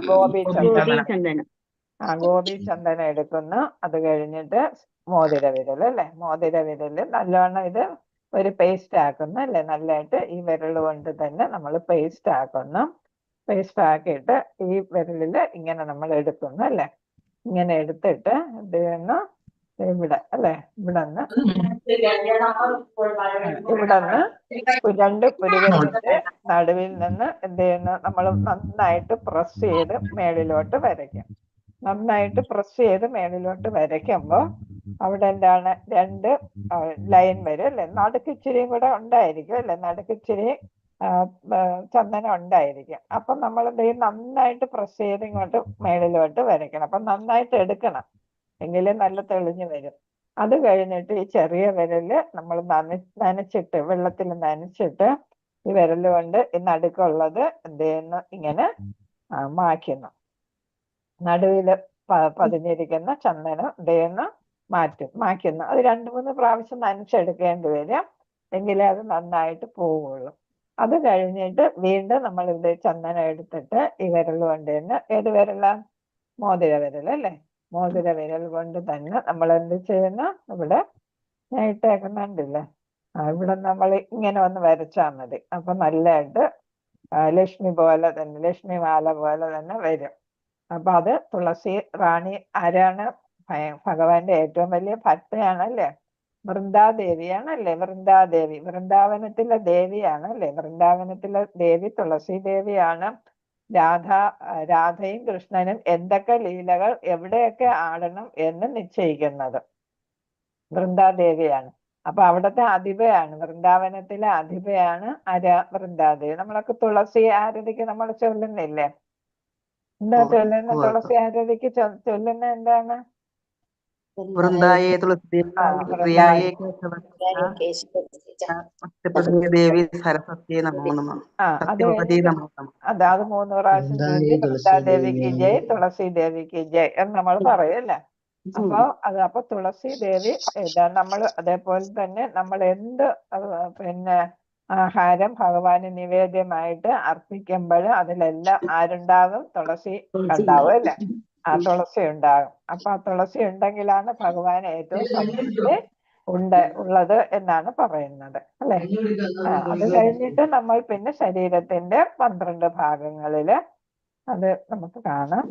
[SPEAKER 4] ഗോപി ചന്ദനം. ഗോപി ചന്ദനം എടുക്കുന്നു. അത് കഴിഞ്ഞിട്ട് മോതിര വിരൽ അല്ലെ, മോതിര വിരല് നല്ലവണ്ണം ഇത് ഒരു പേസ്റ്റ് ആക്കുന്നു അല്ലെ, നല്ലതായിട്ട് ഈ വിരൽ കൊണ്ട് തന്നെ നമ്മൾ പേസ്റ്റ് ആക്കുന്നു. പേസ്റ്റ് ആക്കിയിട്ട് ഈ വിരലില് ഇങ്ങനെ നമ്മൾ എടുക്കുന്നു അല്ലെ. ഇങ്ങനെ എടുത്തിട്ട് എന്ത് ചെയ്യുന്നു, ഇവിടെ അല്ലെ, ഇവിടെ നിന്ന് രണ്ട് പുരുകത്തിന്റെ നടുവിൽ നിന്ന് എന്ത് ചെയ്യുന്നു, നമ്മൾ നന്നായിട്ട് പ്രസ് ചെയ്ത് മേളിലോട്ട് വരയ്ക്കാം. നന്നായിട്ട് പ്രസ് ചെയ്ത് മേളിലോട്ട് വരയ്ക്കുമ്പോ അവിടെ എന്താണ്, രണ്ട് ലൈൻ വരും അല്ലെ. നടുക്കിച്ചിരിയും കൂടെ ഉണ്ടായിരിക്കും അല്ലെ, നടുക്കിച്ചിരി ചന്ദനം ഉണ്ടായിരിക്കും. അപ്പൊ നമ്മൾ എന്ത് ചെയ്യും, നന്നായിട്ട് പ്രസ് ചെയ്ത് ഇങ്ങോട്ട് മേളിലോട്ട് വരയ്ക്കണം. അപ്പൊ നന്നായിട്ട് എടുക്കണം, എങ്കിലേ നല്ല തെളിഞ്ഞു വരും. അത് കഴിഞ്ഞിട്ട് ഈ ചെറിയ വിരല് നമ്മൾ നനച്ചിട്ട്, വെള്ളത്തിൽ നനച്ചിട്ട് ഈ വിരല് കൊണ്ട് ഈ നടുക്കുള്ളത് എന്ത് ചെയ്യുന്നു, ഇങ്ങനെ മായ്ക്കുന്നു. നടുവില് പതിഞ്ഞിരിക്കുന്ന ചന്ദനം എന്ത് ചെയ്യുന്നു, മായ്ക്കുന്നു. അത് 2-3 പ്രാവശ്യം നനച്ചെടുക്കേണ്ടി വരും, എങ്കിലേ അത് നന്നായിട്ട് പോവുള്ളൂ. അത് കഴിഞ്ഞിട്ട് വീണ്ടും നമ്മൾ ഇത് ചന്ദനം എടുത്തിട്ട് ഈ വിരൽ കൊണ്ട് തന്നെ, ഏത് വിരലാ, മോതിര വിരൽ അല്ലെ, മോതിര വിരൽ കൊണ്ട് തന്നെ നമ്മൾ എന്ത് ചെയ്യുന്നു, ഇവിടെ ഞാൻ ഇട്ടേക്കുന്നുണ്ടല്ലേ, ഇവിടെ നമ്മൾ ഇങ്ങനെ ഒന്ന് വരച്ചാൽ മതി. അപ്പൊ നല്ലതായിട്ട് ലക്ഷ്മി പോലെ തന്നെ, ലക്ഷ്മി മാല പോലെ തന്നെ വരും. അപ്പൊ അത് തുളസി റാണി ആരാണ്, ഭഗവാന്റെ ഏറ്റവും വലിയ ഭക്തയാണ് അല്ലേ, വൃന്ദാദേവിയാണ് അല്ലേ. വൃന്ദാദേവി വൃന്ദാവനത്തിലെ ദേവിയാണ് അല്ലേ. വൃന്ദാവനത്തിലെ ദേവി തുളസി ദേവിയാണ്. രാധയും കൃഷ്ണനും എന്തൊക്കെ ലീലകൾ എവിടെയൊക്കെ ആടണം എന്ന് നിശ്ചയിക്കുന്നത് വൃന്ദാദേവിയാണ്. അപ്പൊ അവിടുത്തെ അധിപയാണ്, വൃന്ദാവനത്തിലെ അധിപയാണ് വൃന്ദാദേവി. നമ്മളൊക്കെ തുളസി ആരതിക്ക് നമ്മൾ ചൊല്ലുന്നില്ലേ, എന്താ ചൊല്ലുന്ന, തുളസി ആരതിക്ക് ചൊല്ലുന്ന എന്താണ്,
[SPEAKER 9] വൃന്ദായേ തുളസി പ്രിയായേ ദേവി സരസ്വതി നമോ നമഃ, സത്യവതി നമോ നമഃ.
[SPEAKER 4] അത് 3 പ്രാവശ്യം ചൊല്ലി വൃന്ദാദേവിക്ക് ജയ്, തുളസി ദേവിക്ക് ജയ് എന്ന് നമ്മൾ പറയല്ലേ. അപ്പൊ തുളസി ദേവി നമ്മൾ അതേപോലെ തന്നെ നമ്മൾ എന്ത് പിന്നെ ആഹാരം ഭഗവാന് നിവേദ്യമായിട്ട് അർപ്പിക്കുമ്പോൾ അതിലെല്ലാം ആരുണ്ടാകും, തുളസി ഉണ്ടാവും അല്ലെ. തുളസി ഉണ്ടാകും. അപ്പൊ ആ തുളസി ഉണ്ടെങ്കിലാണ് ഭഗവാന് ഏറ്റവും സംതൃപ്തി ഉള്ളത് എന്നാണ് പറയുന്നത് അല്ലെ. അത് കഴിഞ്ഞിട്ട് നമ്മൾ പിന്നെ ശരീരത്തിന്റെ 12 ഭാഗങ്ങളില് അത് നമുക്ക് കാണാം.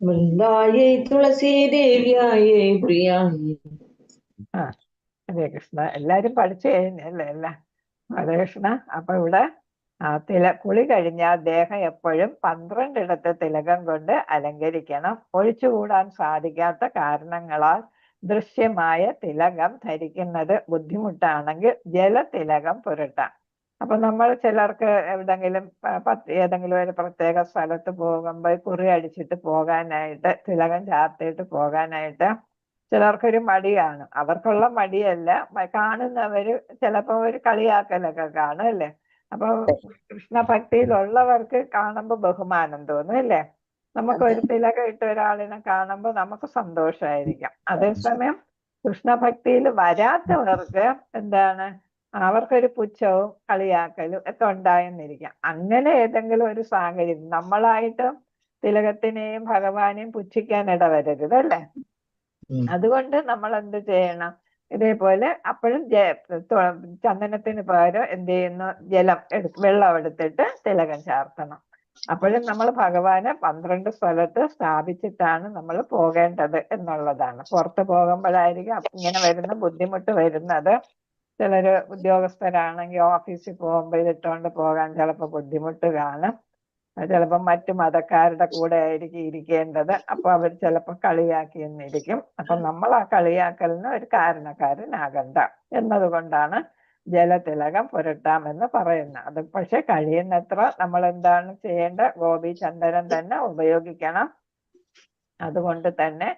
[SPEAKER 7] വൃന്ദായേ തുളസി ദേവ്യായേ പ്രിയായേ.
[SPEAKER 4] ഹരേ കൃഷ്ണ. എല്ലാരും പഠിച്ചു കഴിഞ്ഞല്ലേ എല്ലാം. ഹരേ കൃഷ്ണ. അപ്പൊ ഇവിടെ കുളി കഴിഞ്ഞാൽ ദേഹം എപ്പോഴും 12 ഇടത്ത് തിലകം കൊണ്ട് അലങ്കരിക്കണം. ഒഴിച്ചുകൂടാൻ സാധിക്കാത്ത കാരണങ്ങളാൽ ദൃശ്യമായ തിലകം ധരിക്കുന്നത് ബുദ്ധിമുട്ടാണെങ്കിൽ ജലതിലകം പുരട്ടാം. അപ്പൊ നമ്മൾ ചിലർക്ക് എവിടെങ്കിലും ഏതെങ്കിലും ഒരു പ്രത്യേക സ്ഥലത്ത് പോകുമ്പോൾ കുറി അടിച്ചിട്ട് പോകാനായിട്ട്, തിലകം ചാർത്തിയിട്ട് പോകാനായിട്ട് ചിലർക്കൊരു മടിയാണ്. അവർക്കുള്ള മടിയല്ല, കാണുന്നവര് ചിലപ്പോ ഒരു കളിയാക്കലൊക്കെ കാണും അല്ലേ. അപ്പൊ കൃഷ്ണഭക്തിയിലുള്ളവർക്ക് കാണുമ്പോ ബഹുമാനം തോന്നും അല്ലേ. നമുക്ക് ഒരു തിലകം ഇട്ട ഒരാളിനെ കാണുമ്പോൾ നമുക്ക് സന്തോഷമായിരിക്കാം. അതേസമയം കൃഷ്ണഭക്തിയിൽ വരാത്തവർക്ക് എന്താണ്, അവർക്കൊരു പുച്ഛവും കളിയാക്കലും ഒക്കെ ഉണ്ടായെന്നിരിക്കാം. അങ്ങനെ ഏതെങ്കിലും ഒരു സാഹചര്യം നമ്മളായിട്ട് തിലകത്തിനെയും ഭഗവാനെയും പുച്ഛിക്കാൻ ഇടവരരുത് അല്ലേ. അതുകൊണ്ട് നമ്മൾ എന്ത് ചെയ്യണം, ഇതേപോലെ അപ്പോഴും ചന്ദനത്തിന് പകരം എന്ത് ചെയ്യുന്നു, വെള്ളം എടുത്തിട്ട് തിലകം ചാർത്തണം. അപ്പോഴും നമ്മൾ ഭഗവാനെ 12 സ്ഥലത്ത് സ്ഥാപിച്ചിട്ടാണ് നമ്മൾ പോകേണ്ടത് എന്നുള്ളതാണ്. പുറത്ത് പോകുമ്പോഴായിരിക്കും ഇങ്ങനെ വരുന്ന ബുദ്ധിമുട്ട് വരുന്നത്. ചിലര് ഉദ്യോഗസ്ഥരാണെങ്കിൽ ഓഫീസിൽ പോകുമ്പോൾ ഇതിട്ടുകൊണ്ട് പോകാൻ ചിലപ്പോൾ ബുദ്ധിമുട്ട് കാണും. ചിലപ്പോൾ മറ്റു മതക്കാരുടെ കൂടെ ആയിരിക്കും ഇരിക്കേണ്ടത്. അപ്പൊ അവർ ചിലപ്പോൾ കളിയാക്കി എന്നിരിക്കും. അപ്പൊ നമ്മൾ ആ കളിയാക്കലിന് ഒരു കാരണക്കാരനാകണ്ട എന്നതുകൊണ്ടാണ് ജലതിലകം പുരട്ടാമെന്ന് പറയുന്നത്. അത് പക്ഷെ കഴിയുന്നത്ര നമ്മൾ എന്താണ് ചെയ്യേണ്ട, ഗോപീചന്ദനം തന്നെ ഉപയോഗിക്കണം. അതുകൊണ്ട് തന്നെ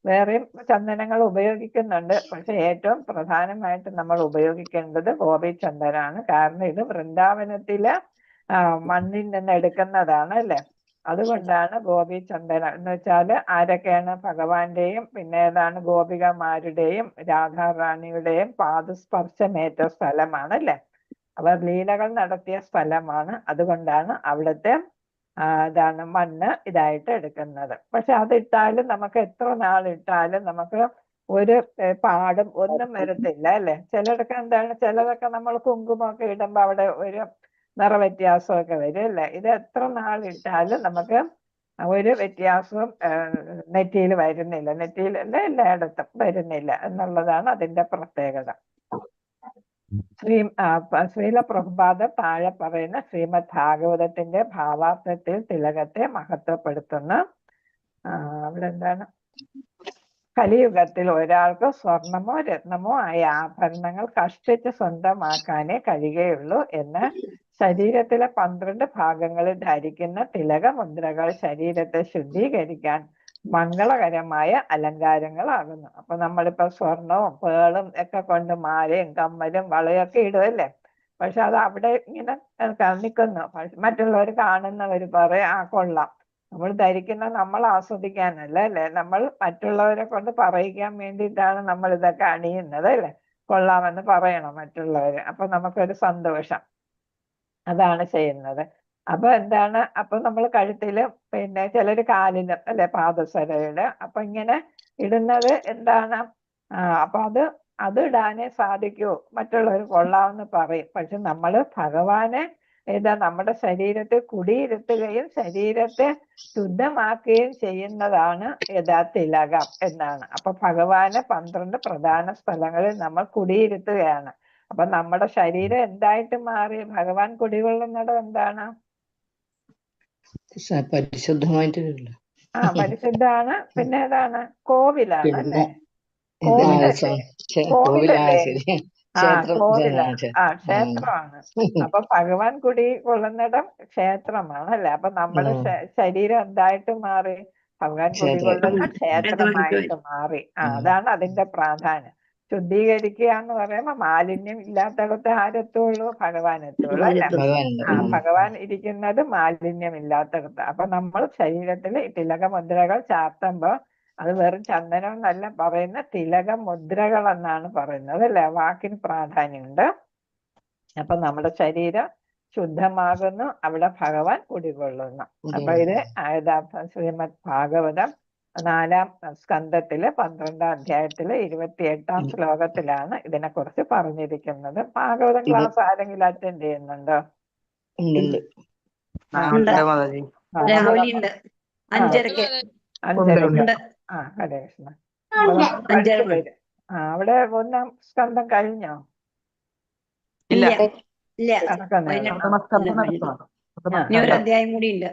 [SPEAKER 4] വേറെയും ചന്ദനങ്ങൾ ഉപയോഗിക്കുന്നുണ്ട്. പക്ഷെ ഏറ്റവും പ്രധാനമായിട്ട് നമ്മൾ ഉപയോഗിക്കേണ്ടത് ഗോപീചന്ദനാണ്. കാരണം ഇത് വൃന്ദാവനത്തിലെ മണ്ണിൽ നിന്ന് എടുക്കുന്നതാണ് അല്ലെ. അതുകൊണ്ടാണ് ഗോപീചന്ദനം എന്ന് വെച്ചാല് ആരൊക്കെയാണ് ഭഗവാന്റെയും പിന്നെ ഏതാണ് ഗോപികമാരുടെയും രാധാറാണിയുടെയും പാദസ്പർശമേറ്റ സ്ഥലമാണ് അല്ലെ. അവർ ലീലകൾ നടത്തിയ സ്ഥലമാണ്. അതുകൊണ്ടാണ് അവിടുത്തെ ഇതാണ് മണ്ണ് ഇതായിട്ട് എടുക്കുന്നത്. പക്ഷെ അതിട്ടാലും നമുക്ക് എത്ര നാളിട്ടാലും നമുക്ക് ഒരു പാടും ഒന്നും വരത്തില്ല അല്ലെ. ചിലരൊക്കെ എന്താണ്, ചിലതൊക്കെ നമ്മൾ കുങ്കുമൊക്കെ ഇടുമ്പോ അവിടെ ഒരു നിറവ്യത്യാസമൊക്കെ വരും അല്ലെ. ഇത് എത്ര നാളിട്ടാലും നമുക്ക് ഒരു വ്യത്യാസവും നെറ്റിയിൽ വരുന്നില്ല. നെറ്റിയിലല്ല, എല്ലായിടത്തും വരുന്നില്ല എന്നുള്ളതാണ് അതിന്റെ പ്രത്യേകത. ശ്രീല പ്രഭുപാദ താഴെ പറയുന്ന ശ്രീമദ് ഭാഗവതത്തിന്റെ ഭാവാർത്ഥത്തിൽ തിലകത്തെ മഹത്വപ്പെടുത്തുന്ന അവിടെ എന്താണ്, കലിയുഗത്തിൽ ഒരാൾക്ക് സ്വർണമോ രത്നമോ ആയ ആഭരണങ്ങൾ കഷ്ടിച്ച് സ്വന്തമാക്കാനേ കഴിയുകയുള്ളൂ എന്ന് ശരീരത്തിലെ 12 ഭാഗങ്ങളിൽ ധരിക്കുന്ന തിലകമുദ്രകൾ ശരീരത്തെ ശുദ്ധീകരിക്കാൻ മംഗളകരമായ അലങ്കാരങ്ങളാകുന്നു. അപ്പൊ നമ്മളിപ്പോ സ്വർണവും പേളും ഒക്കെ കൊണ്ട് മാലയും കമ്മലും വളയൊക്കെ ഇടുമല്ലേ. പക്ഷെ അത് അവിടെ ഇങ്ങനെ നിൽക്കുന്നു. മറ്റുള്ളവർ കാണുന്നവർ പറയും ആ കൊള്ളാം. നമ്മൾ ധരിക്കുന്ന നമ്മൾ ആസ്വദിക്കാനല്ല അല്ലെ, നമ്മൾ മറ്റുള്ളവരെ കൊണ്ട് പറയിക്കാൻ വേണ്ടിയിട്ടാണ് നമ്മൾ ഇതൊക്കെ അണിയുന്നത് അല്ലെ. കൊള്ളാമെന്ന് പറയണം മറ്റുള്ളവര്. അപ്പൊ നമുക്കൊരു സന്തോഷം, അതാണ് ചെയ്യുന്നത്. അപ്പൊ എന്താണ്, അപ്പൊ നമ്മൾ കഴുത്തില് പിന്നെ ചിലര് കാലിലും അല്ലെ പാദസരയില് അപ്പൊ ഇങ്ങനെ ഇടുന്നത് എന്താണ്, അപ്പൊ അത് ഇടാനേ സാധിക്കൂ. മറ്റുള്ളവർ കൊള്ളാമെന്ന് പറയും. പക്ഷെ നമ്മള് ഭഗവാനെ നമ്മുടെ ശരീരത്തെ കുടിയിരുത്തുകയും ശരീരത്തെ ശുദ്ധമാക്കുകയും ചെയ്യുന്നതാണ് തിലകം എന്നാണ്. അപ്പൊ ഭഗവാനെ 12 പ്രധാന സ്ഥലങ്ങളിൽ നമ്മൾ കുടിയിരുത്തുകയാണ്. അപ്പൊ നമ്മുടെ ശരീരം എന്തായിട്ട് മാറി? ഭഗവാൻ കുടികൊള്ളുന്നിടം എന്താണ്?
[SPEAKER 7] പരിശുദ്ധമായിട്ടില്ല.
[SPEAKER 4] പരിശുദ്ധാണ്. പിന്നെ ഏതാണ്? കോവിലാണ് അല്ലേ. കോവിലല്ലേ? കോവിലാണ്. ക്ഷേത്രമാണ്. അപ്പൊ ഭഗവാൻ കുടി കൊള്ളുന്നിടം ക്ഷേത്രമാണ് അല്ലെ. അപ്പൊ നമ്മുടെ ശരീരം എന്തായിട്ട് മാറി? ഭഗവാൻ കുടികൊള്ളുന്ന ക്ഷേത്രമായിട്ട് മാറി. അതാണ് അതിന്റെ പ്രാധാന്യം. ശുദ്ധീകരിക്കുക എന്ന് പറയുമ്പോ മാലിന്യം ഇല്ലാത്തടത്ത് ആരെത്തുള്ളൂ? ഭഗവാൻ എത്തുള്ളൂ അല്ലെ. ഭഗവാൻ ഇരിക്കുന്നത് മാലിന്യം ഇല്ലാത്തടത്ത്. അപ്പൊ നമ്മൾ ശരീരത്തിൽ തിലകമുദ്രകൾ ചാർത്തുമ്പോ അത് വെറും ചന്ദനം എന്നല്ല പറയുന്ന തിലകമുദ്രകൾ എന്നാണ് പറയുന്നത് അല്ലെ. വാക്കിന് പ്രാധാന്യമുണ്ട്. അപ്പൊ നമ്മുടെ ശരീരം ശുദ്ധമാകുന്നു, അവിടെ ഭഗവാൻ കുടികൊള്ളുന്നു. അപ്പൊ ഇത് ശ്രീമദ് ഭാഗവതം 4-ാം സ്കന്ധത്തില് 12-ാം അധ്യായത്തില് 28-ാം ശ്ലോകത്തിലാണ് ഇതിനെ കുറിച്ച് പറഞ്ഞിരിക്കുന്നത്. ഭാഗവതം ക്ലാസ് ആരെങ്കിലും അറ്റൻഡ് ചെയ്യുന്നുണ്ടോ?
[SPEAKER 3] രാവിലെ ഉണ്ട് 5:30.
[SPEAKER 4] 5:30. ഹരേ കൃഷ്ണ. അവിടെ 1-ാം സ്കന്ധം കഴിഞ്ഞോ?
[SPEAKER 3] ഇല്ല, ഒരു അധ്യായം കൂടി ഉണ്ട്.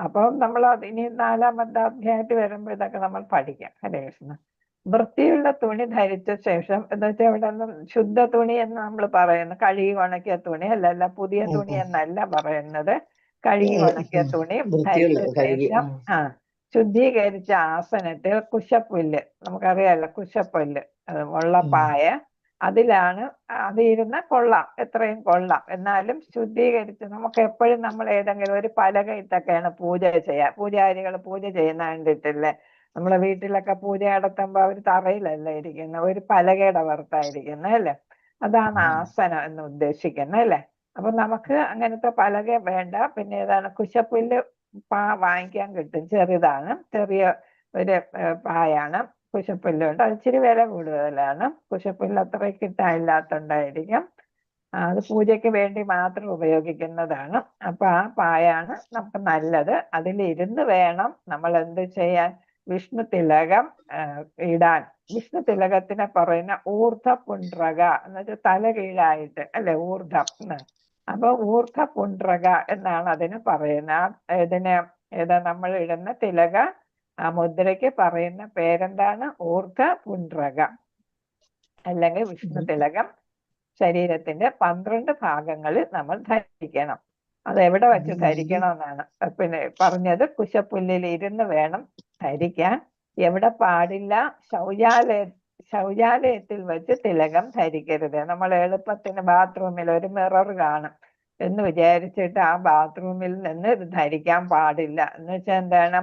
[SPEAKER 4] അപ്പൊ നമ്മൾ ഇനി 4-ാമത്തെ അധ്യായത്തിൽ വരുമ്പോ ഇതൊക്കെ നമ്മൾ പഠിക്കാം. ഹരേ കൃഷ്ണ. വൃത്തിയുള്ള തുണി ധരിച്ച ശേഷം എന്ന് വെച്ചാൽ ഇവിടെ ശുദ്ധ തുണി എന്ന് നമ്മൾ പറയുന്നു. കഴുകി ഉണക്കിയ തുണി അല്ല, പുതിയ തുണി എന്നല്ല പറയുന്നത്. കഴുകി ഉണക്കിയ തുണി ധരിച്ച ശേഷം ശുദ്ധീകരിച്ച ആസനത്തിൽ കുശപ്പുല്ല്, നമുക്കറിയാലോ കുശപ്പുല്ല് ഉള്ള പായ, അതിലാണ് അത് ഇരുന്ന കൊള്ളാം, എത്രയും കൊള്ളാം. എന്നാലും ശുദ്ധീകരിച്ച് നമുക്ക് എപ്പോഴും നമ്മൾ ഏതെങ്കിലും ഒരു പലക ഇട്ടൊക്കെയാണ് പൂജ ചെയ്യുക. പൂജാരികൾ പൂജ ചെയ്യുന്ന കണ്ടിട്ടില്ലേ? നമ്മളെ വീട്ടിലൊക്കെ പൂജ നടത്തുമ്പോ അവർ തറയിലല്ല ഇരിക്കുന്നത്, ഒരു പലകയുടെ പുറത്തായിരിക്കുന്നത് അല്ലേ. അതാണ് ആസനം എന്ന് ഉദ്ദേശിക്കുന്നത് അല്ലേ. അപ്പൊ നമുക്ക് അങ്ങനത്തെ പലക വേണ്ട. പിന്നെ ഏതാണ് കുശപ്പുല്ല് വാങ്ങിക്കാൻ കിട്ടും, ചെറുതാണ്, ചെറിയ ഒരു പായാണ് കുശപ്പുല്ലുണ്ട്. അത് ഇച്ചിരി വില കൂടുതലാണ്. കുശപ്പുല്ല് അത്ര കിട്ടാനില്ലാത്തണ്ടായിരിക്കും. അത് പൂജയ്ക്ക് വേണ്ടി മാത്രം ഉപയോഗിക്കുന്നതാണ്. അപ്പൊ ആ പായാണ് നമുക്ക് നല്ലത്. അതിലിരുന്ന് വേണം നമ്മൾ എന്ത് ചെയ്യാൻ? വിഷ്ണു തിലകം ഇടാൻ. വിഷ്ണു തിലകത്തിനെ പറയുന്ന ഊർധ പുണ്ട്രക എന്ന് വെച്ചാൽ തല കീഴായിട്ട് അല്ലെ, ഊർധം എന്ന്. അപ്പൊ ഊർധ പുണ്ട്രക എന്നാണ് അതിന് പറയുന്നത്. ഇതിന് ഏതാ നമ്മൾ ഇടുന്ന തിലക ആ മുദ്രയ്ക്ക് പറയുന്ന പേരെന്താണ്? ഊർധ പുണ്ട്രക അല്ലെങ്കിൽ വിഷ്ണു തിലകം. ശരീരത്തിന്റെ 12 ഭാഗങ്ങളിൽ നമ്മൾ ധരിക്കണം. അത് എവിടെ വെച്ച് ധരിക്കണമെന്നാണ് പിന്നെ പറഞ്ഞത്. കുശപ്പുല്ലിൽ ഇരുന്ന് വേണം ധരിക്കാൻ. എവിടെ പാടില്ല? ശൗചാലയത്തിൽ വെച്ച് തിലകം ധരിക്കരുത്. നമ്മൾ എളുപ്പത്തിന് ബാത്റൂമിൽ ഒരു മിറർ കാണും എന്ന് വിചാരിച്ചിട്ട് ആ ബാത്റൂമിൽ നിന്ന് ഇത് ധരിക്കാൻ പാടില്ല. എന്ന് വെച്ചാൽ എന്താണ്?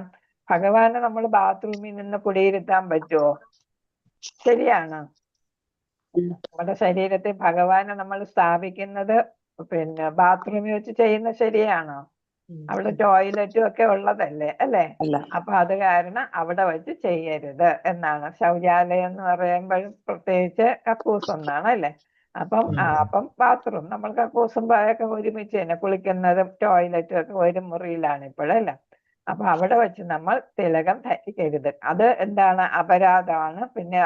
[SPEAKER 4] ഭഗവാനെ നമ്മൾ ബാത്റൂമിൽ നിന്ന് കുടിയിരുത്താൻ പറ്റുമോ? ശരിയാണോ? നമ്മുടെ ശരീരത്തിൽ ഭഗവാനെ നമ്മൾ സ്ഥാപിക്കുന്നത് പിന്നെ ബാത്റൂമിൽ വെച്ച് ചെയ്യുന്ന ശരിയാണോ? അവിടെ ടോയ്ലറ്റും ഒക്കെ ഉള്ളതല്ലേ അല്ലേ? അപ്പൊ അത് കാരണം അവിടെ വെച്ച് ചെയ്യരുത് എന്നാണ്. ശൗചാലയം എന്ന് പറയുമ്പോൾ പ്രത്യേകിച്ച് കക്കൂസ് ഒന്നാണ് അല്ലേ? അപ്പം ബാത്റൂം നമ്മൾ കക്കൂസും പായൊക്കെ ഒരുമിച്ച് തന്നെ കുളിക്കുന്നതും ടോയ്ലറ്റും ഒക്കെ ഒരു മുറിയിലാണ് ഇപ്പോഴല്ലേ. അപ്പൊ അവിടെ വെച്ച് നമ്മൾ തിലകം ധരിക്കരുത്. അത് എന്താണ്? അപരാധമാണ്, പിന്നെ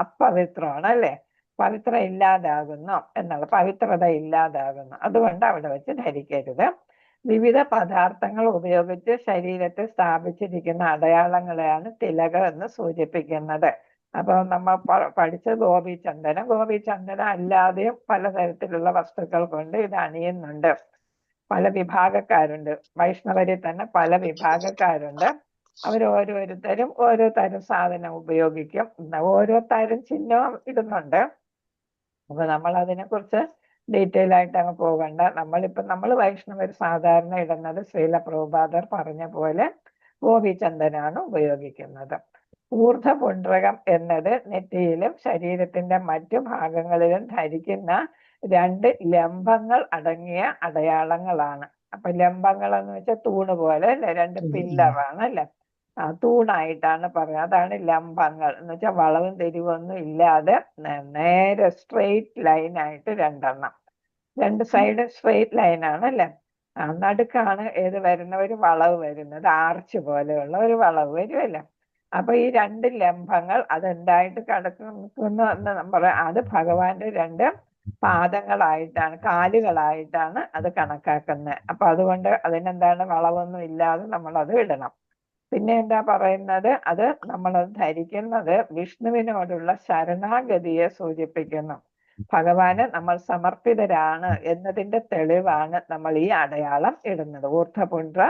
[SPEAKER 4] അപവിത്രമാണ് അല്ലേ? പവിത്ര ഇല്ലാതാകുന്നു എന്നുള്ള, പവിത്രത ഇല്ലാതാകുന്നു. അതുകൊണ്ട് അവിടെ വെച്ച് ധരിക്കരുത്. വിവിധ പദാർത്ഥങ്ങൾ ഉപയോഗിച്ച് ശരീരത്തിൽ സ്ഥാപിച്ചിരിക്കുന്ന അടയാളങ്ങളെയാണ് തിലകം എന്ന് സൂചിപ്പിക്കുന്നത്. അപ്പൊ നമ്മൾ പഠിച്ച ഗോപീചന്ദനം അല്ലാതെയും പലതരത്തിലുള്ള വസ്തുക്കൾ കൊണ്ട് ഇത് അണിയുന്നുണ്ട്. പല വിഭാഗക്കാരുണ്ട്. വൈഷ്ണവരിൽ തന്നെ പല വിഭാഗക്കാരുണ്ട്. ഓരോരുത്തരും ഓരോ തരം സാധനം ഉപയോഗിക്കും. ഓരോ തരം ചിഹ്നവും ഇടുന്നുണ്ട്. അപ്പൊ നമ്മൾ അതിനെ കുറിച്ച് ഡീറ്റെയിൽ ആയിട്ട് അങ്ങ് പോകണ്ട. നമ്മൾ വൈഷ്ണവർ സാധാരണ ഇടുന്നത് ശ്രീല പ്രഭുപാദർ പറഞ്ഞ പോലെ ഗോപീചന്ദനാണ് ഉപയോഗിക്കുന്നത്. ഊർധ പുണ്ഡ്രകം എന്നത് നെറ്റിയിലും ശരീരത്തിന്റെ മറ്റു ഭാഗങ്ങളിലും ധരിക്കുന്ന 2 ലംബങ്ങൾ അടങ്ങിയ അടയാളങ്ങളാണ്. അപ്പൊ ലംബങ്ങൾ എന്ന് വെച്ചാൽ തൂണ് പോലെ അല്ലെ, 2 പില്ലറാണ് അല്ലെ, തൂണായിട്ടാണ് പറയുന്നത്. അതാണ് ലംബങ്ങൾ എന്ന് വെച്ചാൽ വളവും തിരിവൊന്നും ഇല്ലാതെ നേരെ സ്ട്രെയിറ്റ് ലൈൻ ആയിട്ട് 2 സൈഡ് സ്ട്രെയിറ്റ് ലൈനാണ് അല്ലെ. നടുക്കാണ് ഏത് വരുന്ന ഒരു വളവ് വരുന്നത്, ആർച്ച് പോലെയുള്ള ഒരു വളവ് വരുമല്ലേ. അപ്പൊ ഈ 2 ലംബങ്ങൾ അതെന്തായിട്ട് കിടക്കുന്നു എന്ന് നമ്മൾ അത് ഭഗവാന്റെ 2 പാദങ്ങളായിട്ടാണ്, കാലുകളായിട്ടാണ് അത് കണക്കാക്കുന്നത്. അപ്പൊ അതുകൊണ്ട് അതിനെന്താണ്? വളവൊന്നും ഇല്ലാതെ നമ്മൾ അത് ഇടണം. പിന്നെ എന്താ പറയുന്നത്? അത് നമ്മളത് ധരിക്കുന്നത് വിഷ്ണുവിനോടുള്ള ശരണാഗതിയെ സൂചിപ്പിക്കുന്നു. ഭഗവാന് നമ്മൾ സമർപ്പിതരാണ് എന്നതിന്റെ തെളിവാണ് നമ്മൾ ഈ അടയാളം ഇടുന്നത്. ഊർധപുണ്ഡ്ര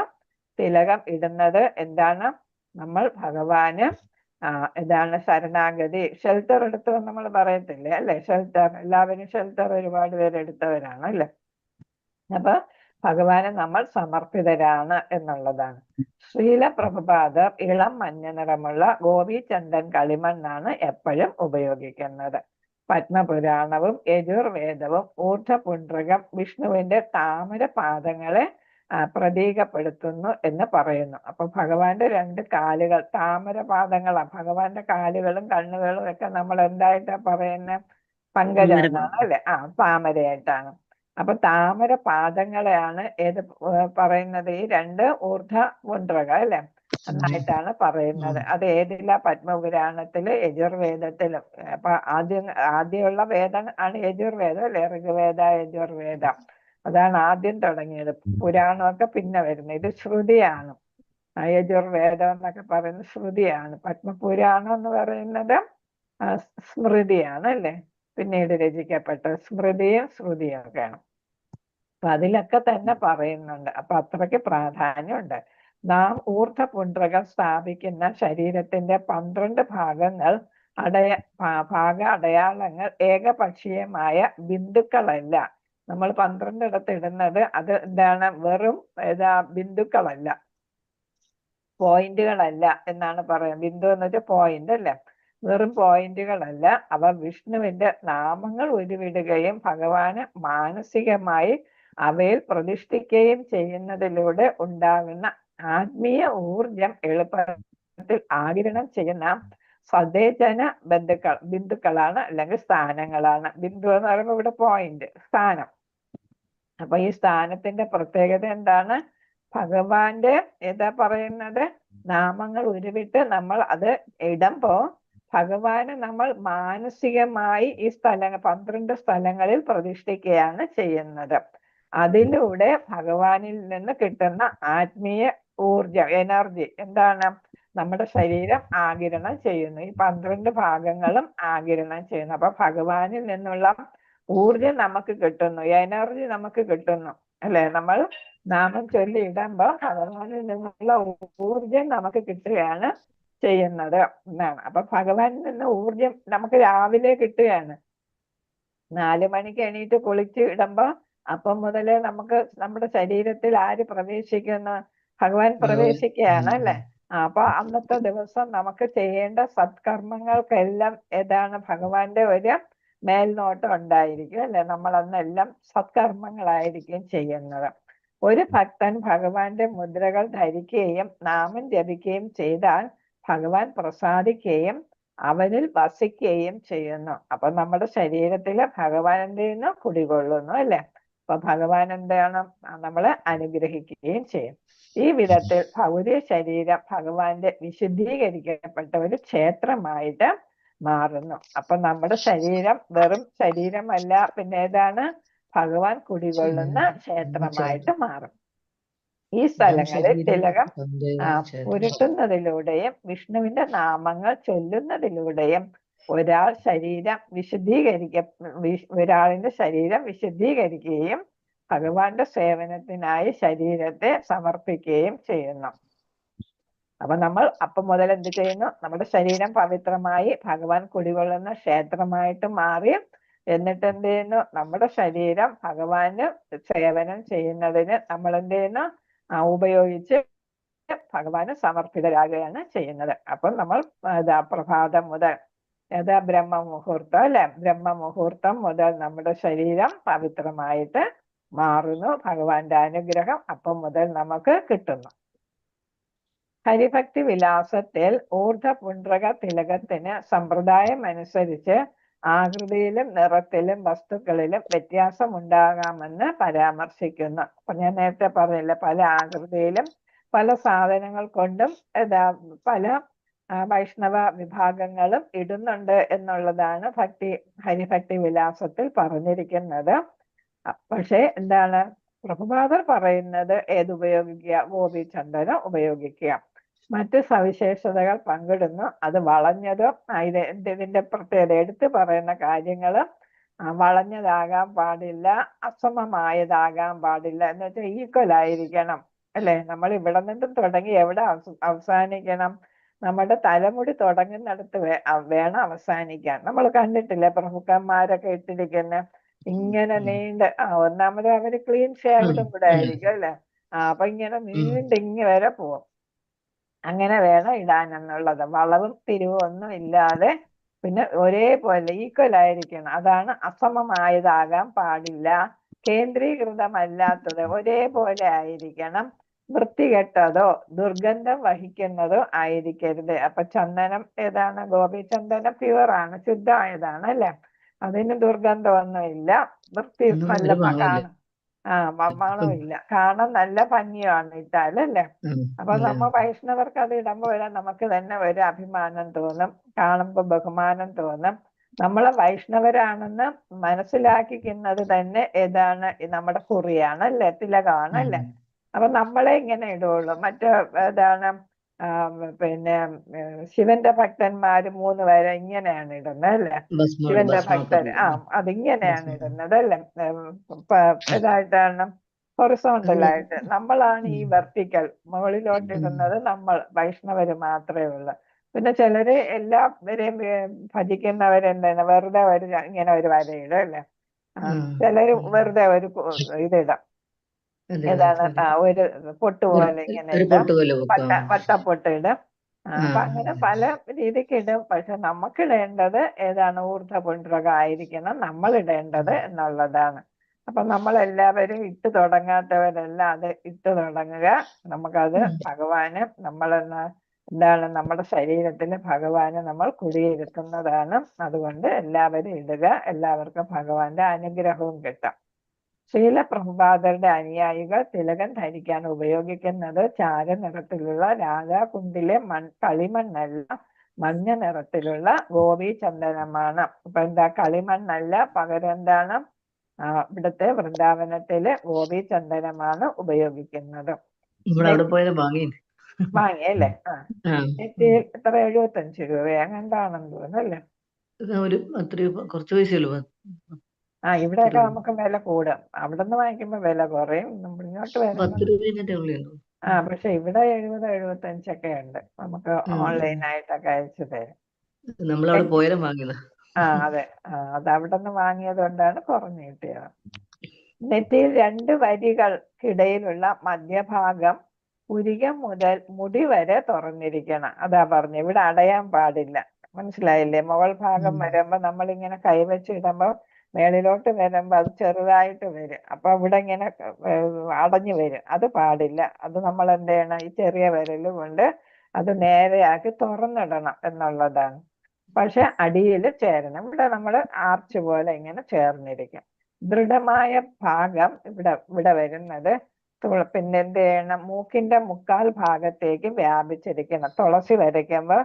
[SPEAKER 4] തിലകം ഇടുന്നത് എന്താണ്? നമ്മൾ ഭഗവാന് എന്താണ് ശരണാഗതി. ഷെൽട്ടർ എടുത്തു നമ്മൾ പറയത്തില്ലേ അല്ലെ? ഷെൽട്ടർ, എല്ലാവരും ഷെൽട്ടർ ഒരുപാട് പേര് എടുത്തവരാണ് അല്ലെ. അപ്പൊ ഭഗവാന് നമ്മൾ സമർപ്പിതരാണ് എന്നുള്ളതാണ്. ശ്രീല പ്രഭുപാദർ ഇളം മഞ്ഞ നിറമുള്ള ഗോപീചന്ദൻ കളിമണ്ണാണ് എപ്പോഴും ഉപയോഗിക്കുന്നത്. പത്മപുരാണവും യജുർവേദവും ഊർധപുണ്ഡ്രകം വിഷ്ണുവിന്റെ താമര പാദങ്ങളെ പ്രതീകപ്പെടുത്തുന്നു എന്ന് പറയുന്നു. അപ്പൊ ഭഗവാന്റെ 2 കാലുകൾ താമര പാദങ്ങളാണ്. ഭഗവാന്റെ കാലുകളും കണ്ണുകളും ഒക്കെ നമ്മൾ എന്തായിട്ടാ പറയുന്നത്? പങ്കജാണ് അല്ലെ, താമരയായിട്ടാണ്. അപ്പൊ താമര പാദങ്ങളെയാണ് ഏത് പറയുന്നത്? ഈ 2 ഊർധ പുണ്ഡ്രക അല്ലെ എന്നായിട്ടാണ് പറയുന്നത്. അത് ഏതില്ല? പത്മപുരാണത്തില്, യജുർവേദത്തിലും. അപ്പൊ ആദ്യമുള്ള വേദം ആണ് യജുർവേദം അല്ലെ, ഋഗ്വേദ യജുർവേദ. അതാണ് ആദ്യം തുടങ്ങിയത്. പുരാണമൊക്കെ പിന്നെ വരുന്നത്. ഇത് ശ്രുതിയാണ്. യജുർവേദം എന്നൊക്കെ പറയുന്നത് ശ്രുതിയാണ്. പത്മപുരാണം എന്ന് പറയുന്നത് സ്മൃതിയാണ് അല്ലെ, പിന്നീട് രചിക്കപ്പെട്ട സ്മൃതിയും ശ്രുതിയും ഒക്കെയാണ്. അപ്പൊ അതിലൊക്കെ തന്നെ പറയുന്നുണ്ട്. അപ്പൊ അത്രയ്ക്ക് പ്രാധാന്യമുണ്ട്. നാം ഊർധപുണ്ഡ്രകം സ്ഥാപിക്കുന്ന ശരീരത്തിന്റെ 12 ഭാഗങ്ങൾ അടയാളങ്ങൾ ഏകപക്ഷീയമായ ബിന്ദുക്കളല്ല. നമ്മൾ 12 ഇടത്ത് ഇടുന്നത് അത് എന്താണ്? വെറും ബിന്ദുക്കളല്ല, പോയിന്റുകളല്ല എന്നാണ് പറയുന്നത്. ബിന്ദു എന്ന് വെച്ചാൽ പോയിന്റ് അല്ലേ, വെറും പോയിന്റുകളല്ല. അവ വിഷ്ണുവിന്റെ നാമങ്ങൾ ഉരുവിടുകയും ഭഗവാന് മാനസികമായി അവയിൽ പ്രതിഷ്ഠിക്കുകയും ചെയ്യുന്നതിലൂടെ ഉണ്ടാകുന്ന ആത്മീയ ഊർജം എളുപ്പത്തിൽ ആഗിരണം ചെയ്യുന്ന സദേചന ബിന്ദുക്കളാണ് അല്ലെങ്കിൽ സ്ഥാനങ്ങളാണ്. ബിന്ദു എന്ന് പറയുമ്പോൾ ഇവിടെ പോയിന്റ്, സ്ഥാനം. അപ്പൊ ഈ സ്ഥാനത്തിന്റെ പ്രത്യേകത എന്താണ്? ഭഗവാന്റെ പറയുന്നത് നാമങ്ങൾ ഉരുവിട്ട് നമ്മൾ അത് ഇടുമ്പോ ഭഗവാനെ നമ്മൾ മാനസികമായി ഈ 12 സ്ഥലങ്ങളിൽ പ്രതിഷ്ഠിക്കുകയാണ് ചെയ്യുന്നത്. അതിലൂടെ ഭഗവാനിൽ നിന്ന് കിട്ടുന്ന ആത്മീയ ഊർജം, എനർജി എന്താണ്, നമ്മുടെ ശരീരം ആഗിരണം ചെയ്യുന്നു. ഈ 12 ഭാഗങ്ങളും ആഗിരണം ചെയ്യുന്നു. അപ്പൊ ഭഗവാനിൽ നിന്നുള്ള ഊർജം നമുക്ക് കിട്ടുന്നു, എനർജി നമുക്ക് കിട്ടുന്നു, അല്ലെ? നമ്മൾ നാമം ചൊല്ലി ഇടുമ്പോ ഭഗവാനിൽ നിന്നുള്ള ഊർജം നമുക്ക് കിട്ടുകയാണ് ചെയ്യുന്നത് എന്നാണ്. അപ്പൊ ഭഗവാനിൽ നിന്ന് ഊർജം നമുക്ക് രാവിലെ കിട്ടുകയാണ്. 4 മണിക്ക് എണീറ്റ് കുളിച്ച് ഇടുമ്പോ അപ്പം മുതലേ നമുക്ക് നമ്മുടെ ശരീരത്തിൽ ആര് പ്രവേശിക്കുന്നു? ഭഗവാൻ പ്രവേശിക്കുകയാണ്, അല്ലെ? അപ്പൊ അന്നത്തെ ദിവസം നമുക്ക് ചെയ്യേണ്ട സത്കർമ്മങ്ങൾക്കെല്ലാം ഏതാണ് ഭഗവാന്റെ ഒരു മേൽനോട്ടം ഉണ്ടായിരിക്കും, അല്ലെ? നമ്മൾ അന്നെല്ലാം സത്കർമ്മങ്ങളായിരിക്കും ചെയ്യുന്നത്. ഒരു ഭക്തൻ ഭഗവാന്റെ മുദ്രകൾ ധരിക്കുകയും നാമം ജപിക്കുകയും ചെയ്താൽ ഭഗവാൻ പ്രസാദിക്കുകയും അവനിൽ വസിക്കുകയും ചെയ്യുന്നു. അപ്പൊ നമ്മുടെ ശരീരത്തില് ഭഗവാന്റെ നിന്ന് കുടികൊള്ളുന്നു, അല്ലെ? അപ്പൊ ഭഗവാൻ എന്താണ്, നമ്മളെ അനുഗ്രഹിക്കുകയും ചെയ്യും. ഈ വിധത്തിൽ ഭൗതിക ശരീരം ഭഗവാന്റെ വിശുദ്ധീകരിക്കപ്പെട്ട ഒരു ക്ഷേത്രമായിട്ട് മാറുന്നു. അപ്പൊ നമ്മുടെ ശരീരം വെറും ശരീരമല്ല, പിന്നെ ഏതാണ്, ഭഗവാൻ കുടികൊള്ളുന്ന ക്ഷേത്രമായിട്ട് മാറും. ഈ സ്ഥലങ്ങളിൽ തിലകം പുരട്ടുന്നതിലൂടെയും വിഷ്ണുവിന്റെ നാമങ്ങൾ ചൊല്ലുന്നതിലൂടെയും ഒരാളിന്റെ ശരീരം വിശുദ്ധീകരിക്കുകയും ഭഗവാന്റെ സേവനത്തിനായി ശരീരത്തെ സമർപ്പിക്കുകയും ചെയ്യുന്നു. അപ്പൊ നമ്മൾ അപ്പം മുതൽ എന്ത് ചെയ്യുന്നു? നമ്മുടെ ശരീരം പവിത്രമായി ഭഗവാൻ കുടികൊള്ളുന്ന ക്ഷേത്രമായിട്ട് മാറി. എന്നിട്ട് എന്ത് ചെയ്യുന്നു? നമ്മുടെ ശരീരം ഭഗവാന് സേവനം ചെയ്യുന്നതിന് നമ്മൾ എന്ത് ചെയ്യുന്നു? ഉപയോഗിച്ച് ഭഗവാന് സമർപ്പിതരാകുകയാണ് ചെയ്യുന്നത്. അപ്പം നമ്മൾ പ്രഭാതം മുതൽ ബ്രഹ്മമുഹൂർത്തം, അല്ലെ? ബ്രഹ്മമുഹൂർത്തം മുതൽ നമ്മുടെ ശരീരം പവിത്രമായിട്ട് മാറുന്നു. ഭഗവാന്റെ അനുഗ്രഹം അപ്പം മുതൽ നമുക്ക് കിട്ടുന്നു. ഹരിഭക്തി വിലാസത്തിൽ ഊർധപുണ്ഡ്രക തിലകത്തിന് സമ്പ്രദായം അനുസരിച്ച് ആകൃതിയിലും നിറത്തിലും വസ്തുക്കളിലും വ്യത്യാസം ഉണ്ടാകാമെന്ന് പരാമർശിക്കുന്നു. അപ്പൊ ഞാൻ നേരത്തെ പറഞ്ഞില്ല, പല ആകൃതിയിലും പല സാധനങ്ങൾ കൊണ്ടും പല വൈഷ്ണവ വിഭാഗങ്ങളും ഇടുന്നുണ്ട് എന്നുള്ളതാണ് ഹരിഭക്തി വിലാസത്തിൽ പറഞ്ഞിരിക്കുന്നത്. പക്ഷെ എന്താണ് പ്രഭുപാദർ പറയുന്നത്? ഏതുപയോഗിക്കുക? ഗോപീചന്ദനം ഉപയോഗിക്കുക. മറ്റ് സവിശേഷതകൾ പങ്കിടുന്നു. അത് വളഞ്ഞതും ഇതിന്റെ പ്രത്യേകത എടുത്തു പറയുന്ന കാര്യങ്ങൾ വളഞ്ഞതാകാൻ പാടില്ല, അസമമായതാകാൻ പാടില്ല. എന്ന് വെച്ചാൽ ഈക്വൽ ആയിരിക്കണം, അല്ലെ? നമ്മൾ ഇവിടെ നിന്നും തുടങ്ങി എവിടെ അവസാനിക്കണം? നമ്മുടെ തലമുടി തുടങ്ങുന്നിടത്ത് വേണം അവസാനിക്കാൻ. നമ്മൾ കണ്ടിട്ടില്ലേ പ്രഭുക്കന്മാരൊക്കെ ഇട്ടിരിക്കുന്ന ഇങ്ങനെ നീണ്ട്, ഒന്നാമത് അവര് ക്ലീൻ ഷേവ്ഡും കൂടെ ആയിരിക്കും, അല്ലെ? അപ്പൊ ഇങ്ങനെ നീണ്ടിങ്ങി വരെ പോവും. അങ്ങനെ വേണം ഇടാൻ എന്നുള്ളത്. വളവും തിരിവും ഒന്നും ഇല്ലാതെ പിന്നെ ഒരേപോലെ ഈക്വൽ ആയിരിക്കണം. അതാണ് അസമമായതാകാൻ പാടില്ല. കേന്ദ്രീകൃതമല്ലാത്തത് ഒരേപോലെ ആയിരിക്കണം. വൃത്തികെട്ടതോ ദുർഗന്ധം വഹിക്കുന്നതോ ആയിരിക്കരുത്. അപ്പൊ ചന്ദനം ഏതാണ്? ഗോപീചന്ദനം പ്യുവറാണ്, ശുദ്ധമായതാണ്, അല്ലെ? അതിന് ദുർഗന്ധമൊന്നും ഇല്ല. വൃത്തി നല്ല മണമില്ല, കാണാൻ നല്ല ഭംഗിയാണ് ഇട്ടാലല്ലേ? അപ്പൊ നമ്മ വൈഷ്ണവർക്ക് അത് ഇടുമ്പോ നമുക്ക് തന്നെ ഒരു അഭിമാനം തോന്നും, കാണുമ്പോ ബഹുമാനം തോന്നും. നമ്മളെ വൈഷ്ണവരാണെന്ന് മനസ്സിലാക്കിക്കുന്നത് തന്നെ ഏതാണ്? നമ്മുടെ കുറിയാണ്, അല്ലെ? തിലകമാണ്, അല്ലെ? അപ്പൊ നമ്മളെ ഇങ്ങനെ ഇടുള്ളൂ. ഏതാണ് പിന്നെ ശിവന്റെ ഭക്തന്മാര് 3 പേരെ ഇങ്ങനെയാണ് ഇടുന്നത്, അല്ലെ? ശിവന്റെ ഭക്തർ അതിങ്ങനെയാണ് ഇടുന്നത്, അല്ലെ? ഇതായിട്ടാണ് ഹൊറിസോണ്ടലായിട്ട്. നമ്മളാണ് ഈ വെർട്ടിക്കൽ മുകളിലോട്ട് ഇടുന്നത്. നമ്മൾ വൈഷ്ണവര് മാത്രമേ ഉള്ളൂ. പിന്നെ ചിലര് എല്ലാവരെയും ഭജിക്കുന്നവരെന്താണ് വെറുതെ ഇങ്ങനെ ഒരു വരയിടും, അല്ലെ? ചിലര് വെറുതെ ഒരു ഇതിടാം, ഏതാണ് ഒരു പൊട്ട് പോലെ ഇങ്ങനെ ഇടാം, വട്ടപ്പൊട്ട് ഇടും. അപ്പൊ അങ്ങനെ പല രീതിക്ക് ഇടും. പക്ഷെ നമുക്കിടേണ്ടത് ഏതാണ്? ഊർധപുണ്ഡ്രക ആയിരിക്കണം നമ്മൾ ഇടേണ്ടത് എന്നുള്ളതാണ്. അപ്പൊ നമ്മളെല്ലാവരും ഇട്ട് തുടങ്ങാത്തവരെല്ലാം അത് ഇട്ട് തുടങ്ങുക. നമുക്കത് ഭഗവാന് എന്താണ് നമ്മുടെ ശരീരത്തില് ഭഗവാന് നമ്മൾ കുടിയിരുത്തുന്നതാണ്. അതുകൊണ്ട് എല്ലാവരും ഇടുക. എല്ലാവർക്കും ഭഗവാന്റെ അനുഗ്രഹവും കിട്ടാം. ശ്രീല പ്രഭുപാദരുടെ അനുയായികൾ തിലകം ധരിക്കാൻ ഉപയോഗിക്കുന്നത് ചാരനിറത്തിലുള്ള രാധാകുണ്ടിലെ കളിമണ്ണല്ല, മഞ്ഞ നിറത്തിലുള്ള ഗോപി ചന്ദനമാണ്. അപ്പൊ എന്താ, കളിമണ്ണല്ല, പകരം എന്താണ് ഇവിടുത്തെ വൃന്ദാവനത്തിലെ ഗോപി ചന്ദനമാണ് ഉപയോഗിക്കുന്നത്.
[SPEAKER 7] നമ്മളവിടെ പോയാലും വാങ്ങി.
[SPEAKER 4] വാങ്ങിയല്ലേ? നെറ്റിയിൽ എത്ര 75 രൂപ അങ്ങനെന്താണെന്ന് തോന്നുന്നു അല്ലേ?
[SPEAKER 7] ഒരു അത്രയോ കുറച്ച് പൈസയുള്ളൂ.
[SPEAKER 4] ഇവിടെയൊക്കെ നമുക്ക് വില കൂടും, അവിടെ നിന്ന് വാങ്ങിക്കുമ്പോ വില കുറയും, ഇങ്ങോട്ട് വരുമ്പോ
[SPEAKER 7] 10 രൂപ ഉള്ളൂ.
[SPEAKER 4] പക്ഷെ ഇവിടെ 70-75 ഒക്കെ ഉണ്ട്, നമുക്ക് ഓൺലൈനായിട്ടൊക്കെ അയച്ചു തരും.
[SPEAKER 7] നമ്മളവിടെ പോയാലും വാങ്ങിയതാ.
[SPEAKER 4] അതെ, അത് അവിടെ നിന്ന് വാങ്ങിയത് കൊണ്ടാണ് കുറഞ്ഞു കിട്ടിയത്. നെറ്റിയിൽ 2 വരികൾക്കിടയിലുള്ള മധ്യഭാഗം പുരികം മുതൽ മുടി വരെ തുറന്നിരിക്കണം. അതാ പറഞ്ഞു, ഇവിടെ അടയാൻ പാടില്ല. മനസ്സിലായില്ലേ? മുകൾ ഭാഗം വരുമ്പോ നമ്മളിങ്ങനെ കൈവച്ചിടുമ്പോ മേളിലോട്ട് വരുമ്പോ അത് ചെറുതായിട്ട് വരും, അപ്പൊ ഇവിടെ ഇങ്ങനെ അടഞ്ഞു വരും. അത് പാടില്ല. അത് നമ്മൾ എന്ത് ചെയ്യണം, ഈ ചെറിയ വിരല് കൊണ്ട് അത് നേരെയാക്കി തുറന്നിടണം എന്നുള്ളതാണ്. പക്ഷെ അടിയിൽ ചേരണം. ഇവിടെ നമ്മൾ ആർച്ച് പോലെ ഇങ്ങനെ ചേർന്നിരിക്കും. ദൃഢമായ ഭാഗം ഇവിടെ വരുന്നത് പിന്നെ എന്ത് ചെയ്യണം, മൂക്കിന്റെ മുക്കാൽ ഭാഗത്തേക്ക് വ്യാപിച്ചിരിക്കണം. തുളസി വരയ്ക്കുമ്പോ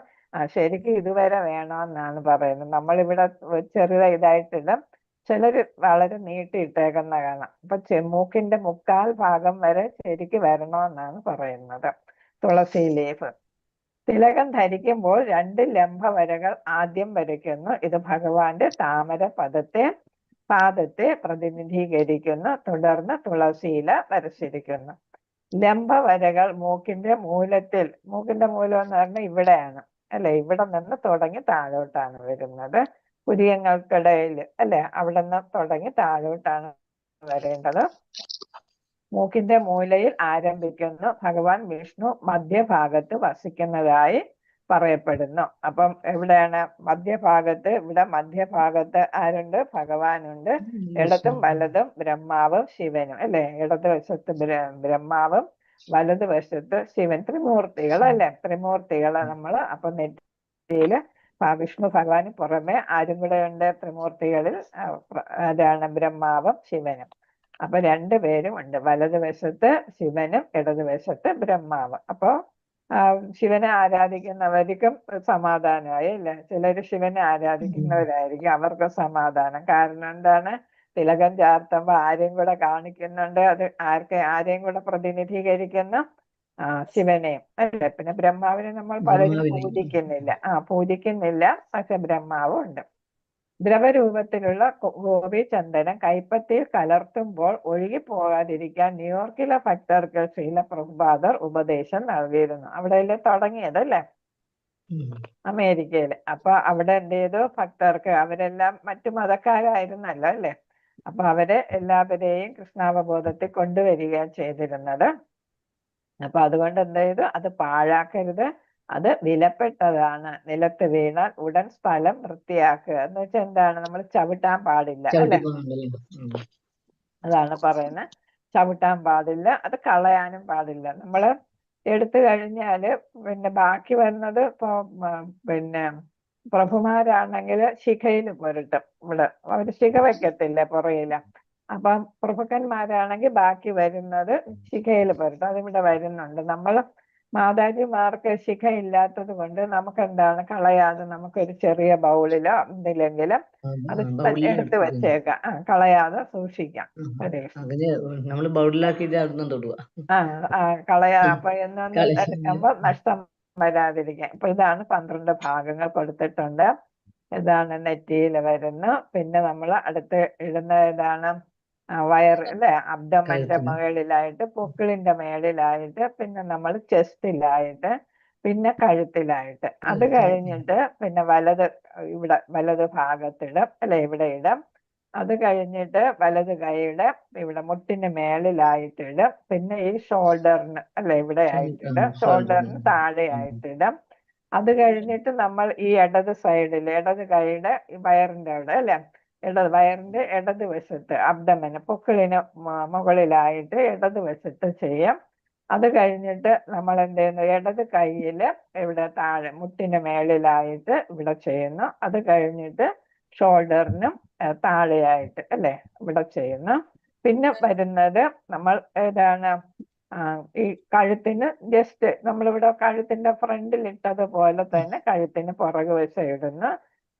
[SPEAKER 4] ശരിക്കും ഇതുവരെ വേണമെന്നാണ് പറയുന്നത്. നമ്മളിവിടെ ചെറുതായിട്ടിടും, ചിലര് വളരെ നീട്ടിയിട്ടേക്കുന്ന കാണാം. അപ്പൊ മൂക്കിന്റെ മുക്കാൽ ഭാഗം വരെ ശരിക്ക് വരണമെന്നാണ് പറയുന്നത്. തുളസി ലീഫ്. തിലകം ധരിക്കുമ്പോൾ 2 ലംബ വരകൾ ആദ്യം വരയ്ക്കുന്നു. ഇത് ഭഗവാന്റെ താമര പാദത്തെ പ്രതിനിധീകരിക്കുന്നു. തുടർന്ന് തുളസിയില വരച്ചിരിക്കുന്നു. ലംബ വരകൾ മൂക്കിന്റെ മൂലം എന്ന് പറഞ്ഞാൽ ഇവിടെയാണ് അല്ലെ, ഇവിടെ നിന്ന് തുടങ്ങി താഴോട്ടാണ് വരുന്നത്. പുരികങ്ങൾക്കിടയിൽ അല്ലെ, അവിടെ നിന്ന് തുടങ്ങി താഴോട്ടാണ് വരേണ്ടത്. മൂക്കിന്റെ മൂലയിൽ ആരംഭിക്കുന്നു. ഭഗവാൻ വിഷ്ണു മധ്യഭാഗത്ത് വസിക്കുന്നതായി പറയപ്പെടുന്നു. അപ്പം എവിടെയാണ് മധ്യഭാഗത്ത്? ഇവിടെ മധ്യഭാഗത്ത് ആരുണ്ട്? ഭഗവാനുണ്ട്. ഇടതും വലതും ബ്രഹ്മാവും ശിവനും അല്ലെ. ഇടതുവശത്ത് ബ്രഹ്മാവും വലതുവശത്ത് ശിവൻ. ത്രിമൂർത്തികൾ അല്ലെ, ത്രിമൂർത്തികളെ നമ്മള് അപ്പൊ നെറ്റിയില് വിഷ്ണു ഭഗവാന് പുറമെ ആരും കൂടെ ഉണ്ട് ത്രിമൂർത്തികളിൽ? അതാണ് ബ്രഹ്മാവും ശിവനും. അപ്പൊ 2 പേരും ഉണ്ട്, വലതുവശത്ത് ശിവനും ഇടതുവശത്ത് ബ്രഹ്മാവ്. അപ്പൊ ശിവനെ ആരാധിക്കുന്നവർക്കും സമാധാനമായി അല്ലെ. ചിലര് ശിവനെ ആരാധിക്കുന്നവരായിരിക്കും, അവർക്ക് സമാധാനം. കാരണം എന്താണ്, തിലകം ചാർത്തുമ്പോ ആരെയും കൂടെ കാണിക്കുന്നുണ്ട്. അത് ആരെയും കൂടെ പ്രതിനിധീകരിക്കുന്നു? ശിവനെയും അല്ലെ. പിന്നെ ബ്രഹ്മാവിനെ നമ്മൾ പലരും പൂജിക്കുന്നില്ല, പക്ഷെ ബ്രഹ്മാവും ഉണ്ട്. ദ്രവരൂപത്തിലുള്ള ഗോപി ചന്ദനം കൈപ്പത്തിയിൽ കലർത്തുമ്പോൾ ഒഴുകി പോകാതിരിക്കാൻ ന്യൂയോർക്കിലെ ഭക്തർക്ക് ശ്രീല പ്രഭുപാദർ ഉപദേശം നൽകിയിരുന്നു. അവിടെയല്ലേ തുടങ്ങിയതല്ലേ, അമേരിക്കയില്. അപ്പൊ അവിടെ എന്ത് ചെയ്തു, ഭക്തർക്ക്, അവരെല്ലാം മറ്റു മതക്കാരായിരുന്നല്ലോ അല്ലെ, അപ്പൊ അവരെ എല്ലാവരെയും കൃഷ്ണാവബോധത്തിൽ കൊണ്ടുവരികയാണ് ചെയ്തിരുന്നത്. അപ്പൊ അതുകൊണ്ട് എന്ത് ചെയ്തു, അത് പാഴാക്കരുത്, അത് വിലപ്പെട്ടതാണ്. നിലത്ത് വീണാൽ ഉടൻ സ്ഥലം വൃത്തിയാക്കുക എന്ന് വെച്ചാൽ എന്താണ്, നമ്മൾ ചവിട്ടാൻ പാടില്ല അല്ലെ. അതാണ് പറയുന്നത്, ചവിട്ടാൻ പാടില്ല, അത് കളയാനും പാടില്ല. നമ്മള് എടുത്തു കഴിഞ്ഞാല് പിന്നെ ബാക്കി വരുന്നത് ഇപ്പൊ പിന്നെ പ്രഭുമാരാണെങ്കിൽ ശിഖയിൽ പുരട്ടും. ഇവിടെ അവര് ശിഖ വെക്കത്തില്ല പുറയില. അപ്പം പ്രഭുക്കന്മാരാണെങ്കിൽ ബാക്കി വരുന്നത് ശിഖയിൽ പുരട്ടും. അതിവിടെ വരുന്നുണ്ട്. നമ്മൾ മാതാജിമാർക്ക് ശിഖ ഇല്ലാത്തത് കൊണ്ട് നമുക്ക് എന്താണ്, കളയാതെ നമുക്കൊരു ചെറിയ ബൗളിലോ എന്തിലെങ്കിലും അത് എടുത്ത് വെച്ചേക്കാം, കളയാതെ സൂക്ഷിക്കാം. കളയാതെ അപ്പൊ എടുക്കുമ്പോ നഷ്ടം വരാതിരിക്കാം. അപ്പൊ ഇതാണ് 12 ഭാഗങ്ങൾ കൊടുത്തിട്ടുണ്ട്. ഇതാണ് നെറ്റിയിൽ വരുന്നു. പിന്നെ നമ്മൾ അടുത്ത് ഇടുന്ന ഇതാണ് വയർ അല്ലെ, അബ്ഡമന്റെ മുകളിലായിട്ട്, പൊക്കിളിന്റെ മേളിലായിട്ട്, പിന്നെ നമ്മൾ ചെസ്റ്റിലായിട്ട്, പിന്നെ കഴുത്തിലായിട്ട്. അത് കഴിഞ്ഞിട്ട് പിന്നെ വലത് ഭാഗത്തിടും അല്ലെ, ഇവിടെ ഇടും. അത് കഴിഞ്ഞിട്ട് വലത് കൈയുടെ ഇവിടെ മുട്ടിന് മേളിലായിട്ടിടും. പിന്നെ ഈ ഷോൾഡറിന് അല്ലെ, ഇവിടെ ആയിട്ടിടും, ഷോൾഡറിന് താഴെ ആയിട്ടിടും. അത് കഴിഞ്ഞിട്ട് നമ്മൾ ഈ ഇടത് സൈഡിൽ, ഇടത് കൈയുടെ വയറിന്റെ അവിടെ അല്ലെ, വയറിന്റെ ഇടതുവശത്ത് അബ്ഡമന് പൊക്കിളിന് മുകളിലായിട്ട് ഇടതുവശത്ത് ചെയ്യാം. അത് കഴിഞ്ഞിട്ട് നമ്മൾ എന്ത് ചെയ്യുന്നു, ഇടത് കൈയില് ഇവിടെ താഴെ മുട്ടിന് മേളിലായിട്ട് ഇവിടെ ചെയ്യുന്നു. അത് കഴിഞ്ഞിട്ട് ഷോൾഡറിനും താഴെയായിട്ട് അല്ലെ ഇവിടെ ചെയ്യുന്നു. പിന്നെ വരുന്നത് നമ്മൾ ഏതാണ്, ഈ കഴുത്തിന് ജസ്റ്റ് നമ്മളിവിടെ കഴുത്തിന്റെ ഫ്രണ്ടിൽ ഇട്ടതുപോലെ തന്നെ കഴുത്തിന് പുറകു വശം ഇടുന്നു.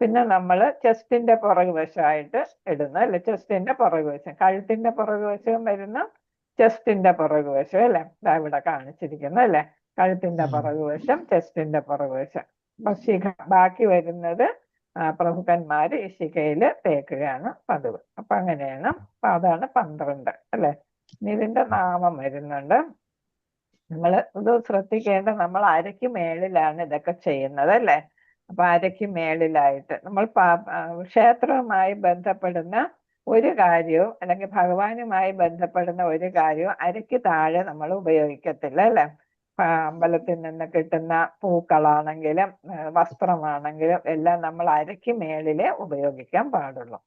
[SPEAKER 4] പിന്നെ നമ്മൾ ചെസ്റ്റിന്റെ പുറകു വശമായിട്ട് ഇടുന്നു അല്ലെ, ചെസ്റ്റിന്റെ പുറകു വശം, കഴുത്തിന്റെ പുറകു വശവും വരുന്ന ചെസ്റ്റിന്റെ പുറകു വശം അല്ലെ, ഇവിടെ കാണിച്ചിരിക്കുന്നു അല്ലെ, കഴുത്തിന്റെ പുറകു വശം, ചെസ്റ്റിന്റെ പുറകു വശം. അപ്പൊ ശിഖ ബാക്കി വരുന്നത് പ്രഭുക്കന്മാര് ഈ ശിഖയില് തേക്കുകയാണ് പതിവ്. അപ്പൊ അങ്ങനെയാണ്. അപ്പൊ അതാണ് 12 അല്ലെ. ഇനി ഇതിന്റെ നാമം വരുന്നുണ്ട്. നമ്മൾ ഇത് ശ്രദ്ധിക്കേണ്ട, നമ്മൾ അരയ്ക്ക് മേളിലാണ് ഇതൊക്കെ ചെയ്യുന്നത് അല്ലെ. അപ്പൊ അരയ്ക്ക് മേളിലായിട്ട് നമ്മൾ ക്ഷേത്രവുമായി ബന്ധപ്പെടുന്ന ഒരു കാര്യവും അല്ലെങ്കിൽ ഭഗവാനുമായി ബന്ധപ്പെടുന്ന ഒരു കാര്യവും അരയ്ക്ക് താഴെ നമ്മൾ ഉപയോഗിക്കത്തില്ല അല്ലെ. അമ്പലത്തിൽ നിന്ന് കിട്ടുന്ന പൂക്കളാണെങ്കിലും വസ്ത്രമാണെങ്കിലും എല്ലാം നമ്മൾ അരയ്ക്ക് മേളിലേ ഉപയോഗിക്കാൻ പാടുള്ളൂ.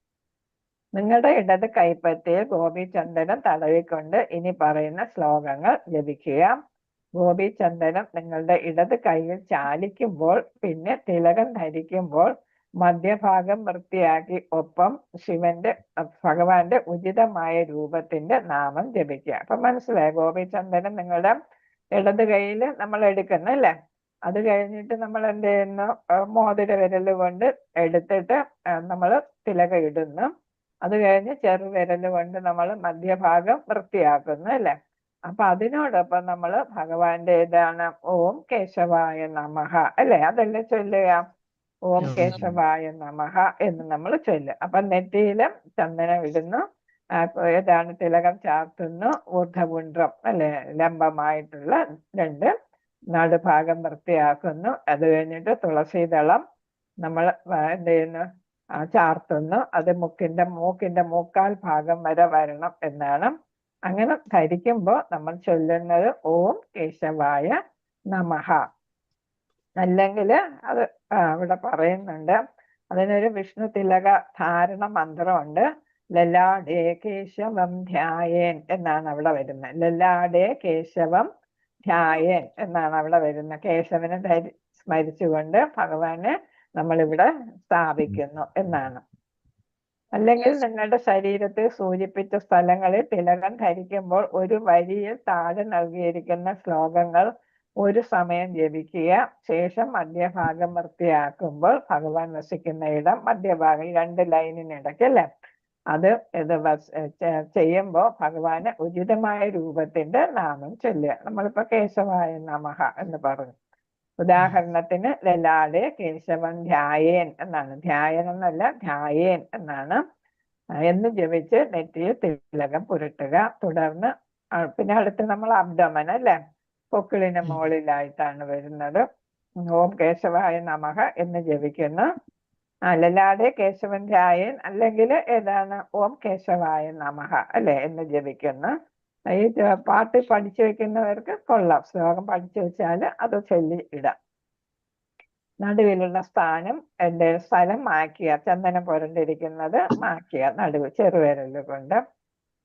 [SPEAKER 4] നിങ്ങളുടെ ഇടത് കൈപ്പത്തിയിൽ ഗോപീചന്ദനം തടവിക്കൊണ്ട് ഇനി പറയുന്ന ശ്ലോകങ്ങൾ ജപിക്കുക. ഗോപീചന്ദനം നിങ്ങളുടെ ഇടത് കൈയിൽ ചാലിക്കുമ്പോൾ, പിന്നെ തിലകം ധരിക്കുമ്പോൾ മധ്യഭാഗം വൃത്തിയാക്കി ഒപ്പം ഭഗവാന്റെ ഉചിതമായ രൂപത്തിന്റെ നാമം ജപിക്കുക. അപ്പൊ മനസ്സിലായി, ഗോപീചന്ദനം നിങ്ങളുടെ ഇടത് കൈയിൽ നമ്മൾ എടുക്കുന്നല്ലേ. അത് കഴിഞ്ഞിട്ട് നമ്മൾ എന്ത് ചെയ്യുന്നു, മോതിര വിരല് കൊണ്ട് എടുത്തിട്ട് നമ്മൾ തിലകം ഇടുന്നു. അത് കഴിഞ്ഞ് ചെറുവിരൽ കൊണ്ട് നമ്മൾ മധ്യഭാഗം വൃത്തിയാക്കുന്നു അല്ലെ. അപ്പൊ അതിനോടൊപ്പം നമ്മൾ ഭഗവാന്റെ ഏതാണ്, ഓം കേശവായ നമഃ അല്ലെ, അതല്ലേ ചൊല്ലുക, ഓം കേശവായ നമഃ എന്ന് നമ്മൾ ചൊല്ലുക. അപ്പൊ നെറ്റിയില് ചന്ദനം ഇടുന്നു, ഏതാണ് തിലകം ചാർത്തുന്നു, ഊർധപുണ്ഡ്രം അല്ലെ, ലംബമായിട്ടുള്ള 2 നടുഭാഗം വൃത്തിയാക്കുന്നു. അത് കഴിഞ്ഞിട്ട് തുളസീദളം നമ്മൾ എന്ത് ചെയ്യുന്നു, ചാർത്തുന്നു. അത് മൂക്കിന്റെ മുക്കാൽ ഭാഗം വരെ വരണം എന്നാണ്. അങ്ങനെ ധരിക്കുമ്പോൾ നമ്മൾ ചൊല്ലുന്നത് ഓം കേശവായ നമഃ. അല്ലെങ്കിൽ അത് ഇവിടെ പറയുന്നുണ്ട്, അതിനൊരു വിഷ്ണു തിലക ധാരണ മന്ത്രമുണ്ട്. ലലാടേ കേശവം ധ്യായേൻ എന്നാണ് അവിടെ വരുന്നത്. ലലാടേ കേശവം ധ്യായേൻ എന്നാണ് അവിടെ വരുന്നത്. കേശവനെ സ്മരിച്ചുകൊണ്ട് ഭഗവാനെ നമ്മളിവിടെ സ്ഥാപിക്കുന്നു എന്നാണ്. അല്ലെങ്കിൽ നിങ്ങളുടെ ശരീരത്തിൽ സൂചിപ്പിച്ച സ്ഥലങ്ങളിൽ തിലകം ധരിക്കുമ്പോൾ ഒരു വരിയിൽ താഴെ നൽകിയിരിക്കുന്ന ശ്ലോകങ്ങൾ ഒരു സമയം ജപിക്കുക. ശേഷം മധ്യഭാഗം വൃത്തിയാക്കുമ്പോൾ ഭഗവാൻ വസിക്കുന്ന ഇടം മധ്യഭാഗം 2 ലൈനിനിടയ്ക്ക് അല്ലെ, അത് ഇത് ചെയ്യുമ്പോൾ ഭഗവാന് ഉചിതമായ രൂപത്തിന്റെ നാമം ചൊല്ലുക. നമ്മളിപ്പോ കേശവായ നമഃ എന്ന് പറഞ്ഞു. ഉദാഹരണത്തിന് ലലാടേ കേശവൻ ധ്യായേൻ എന്നാണ്, ധ്യായൻ എന്നല്ല ധ്യായേൻ എന്നാണ് എന്ന് ജപിച്ച് നെറ്റിയിൽ തിലകം പുരട്ടുക. തുടർന്ന് പിന്നെ അടുത്ത് നമ്മൾ അബ്ഡമൻ അല്ലെ, പൊക്കിളിന് മുകളിലായിട്ടാണ് വരുന്നത്. ഓം കേശവായ നമഃ എന്ന് ജപിക്കുന്നു. ലലാടേ കേശവൻ ധ്യായേൻ അല്ലെങ്കിൽ ഏതാണ് ഓം കേശവായ നമഃ അല്ലെ എന്ന് ജപിക്കുന്നു. ഈ പാട്ട് പഠിച്ചു വെക്കുന്നവർക്ക് കൊള്ളാം, ശ്ലോകം പഠിച്ചു വെച്ചാൽ അത് ചൊല്ലി ഇടാം. നടുവിലുള്ള സ്ഥലം മായ്ക്കുക, ചന്ദനം പുരണ്ടിരിക്കുന്നത് മായ്ക്കുക നടുവ് ചെറുവിരല് കൊണ്ട്.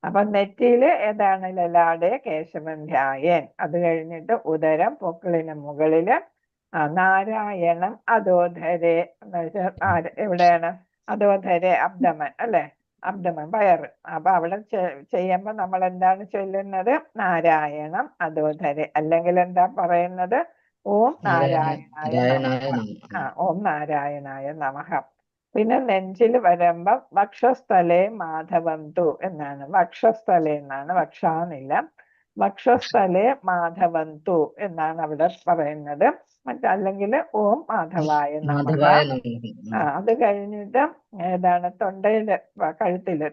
[SPEAKER 4] അപ്പൊ നെറ്റിയില് ഏതാണ് ലലാടേ കേശവൻ ധ്യായേൻ. അത് കഴിഞ്ഞിട്ട് ഉദരം പൊക്കിളിന് മുകളില് നാരായണം അധോധരെ എവിടെയാണ്, അധോധരെ അബ്ദമൻ അല്ലെ, അബ്ദമൻ വയറ്. അപ്പൊ അവിടെ ചെയ്യുമ്പോ നമ്മൾ എന്താണ് ചൊല്ലുന്നത്, നാരായണം അധോധരെ, അല്ലെങ്കിൽ എന്താ പറയുന്നത്, ഓം നാരായണായ നമഃ. ഓം നാരായണായ നമഃ. പിന്നെ നെഞ്ചിൽ വരുമ്പം വക്ഷസ്ഥലേ മാധവന്തു എന്നാണ്, വക്ഷസ്ഥലേ എന്നാണ്, വക്ഷാന്നില്ല, വക്ഷസ്ഥലേ മാധവന്തു എന്നാണ് അവിടെ പറയുന്നത്. അല്ലെങ്കിൽ ഓം മാധവായ നമഃ. അത് കഴിഞ്ഞിട്ട് ഏതാണ് തൊണ്ടയില്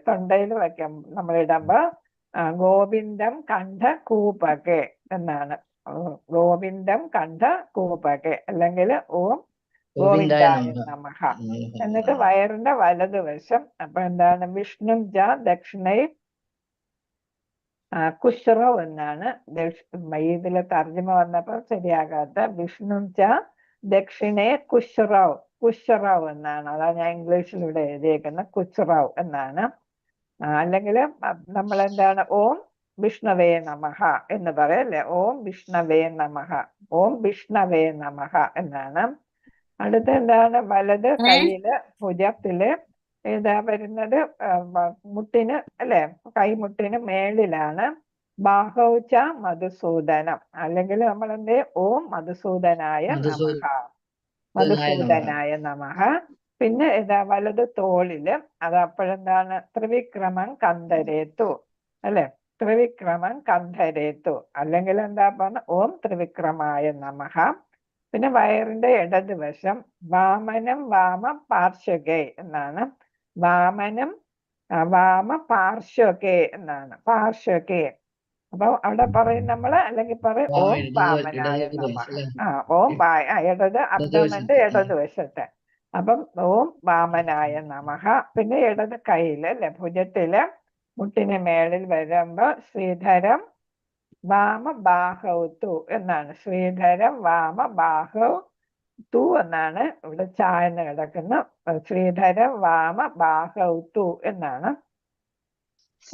[SPEAKER 4] തൊണ്ടയില് വയ്ക്കാം നമ്മൾ ഇടുമ്പോ ഗോവിന്ദം കണ്ഠ കൂപകെ എന്നാണ്, ഗോവിന്ദം കണ്ഠ കൂപകെ അല്ലെങ്കിൽ ഓം ഗോവിന്ദായ നമഃ. എന്നിട്ട് വയറിന്റെ വലതുവശം അപ്പൊ എന്താണ്, വിഷ്ണു ജ ദക്ഷിണൈ കുശ്രവ് എന്നാണ്. ഇതിലെ തർജ്ജമ വന്നപ്പോൾ ശരിയാകാത്ത, വിഷ്ണു ച ദക്ഷിണേ കുശ്രവ് എന്നാണ്. അതാണ് ഞാൻ ഇംഗ്ലീഷിലൂടെ എഴുതിയേക്കുന്നത്, കുശ്രവ് എന്നാണ്. അല്ലെങ്കിൽ നമ്മൾ എന്താണ് ഓം വിഷ്ണവേ നമഃ എന്ന് പറയല്ലേ, ഓം വിഷ്ണവേ നമഃ, ഓം വിഷ്ണവേ നമഃ എന്നാണ്. അടുത്ത എന്താണ്, വലത് കൈയില് ഭുജത്തില് ഏതാ വരുന്നത്, മുട്ടിന് അല്ലെ, കൈമുട്ടിന് മേളിലാണ് ബാഹൗച്ച മധുസൂദനം, അല്ലെങ്കിൽ നമ്മൾ എന്ത് ഓം മധുസൂദനായ നമഃ, മധുസൂദനായ നമഃ. പിന്നെ ഇതാ വലത് തോളില് അത് അപ്പോഴെന്താണ് ത്രിവിക്രമൻ കന്ധരേത്തു അല്ലെ, ത്രിവിക്രമൻ കന്ധരേത്തു, അല്ലെങ്കിൽ എന്താ പറഞ്ഞ ഓം ത്രിവിക്രമായ നമഃ. പിന്നെ വയറിന്റെ ഇടതുവശം വാമനം വാമ പാർശ്വകേ എന്നാണ്, വാമനം വാമ പാർശ്വകേ എന്നാണ്, പാർശ്വകേ. അപ്പൊ അവിടെ പറയും നമ്മള്, അല്ലെങ്കിൽ പറയും ഓം വാമനായ നമഃ. ഓം ഇടത് അബ്ഡോമന്റെ ഇടതുവശത്ത്. അപ്പം ഓം വാമനായ നമഃ. പിന്നെ ഇടത് കയ്യില് അല്ലെ ഭുജത്തില് മുട്ടിന് മേളിൽ വരുമ്പോ ശ്രീധരം വാമ ബാഹൗത്തു എന്നാണ്, ശ്രീധരം വാമ ബാഹൗ തു എന്നാണ് ഇവിടെ ചായന്ന് കിടക്കുന്ന, ശ്രീധരം വാമ ബാഹൗത്തു എന്നാണ്.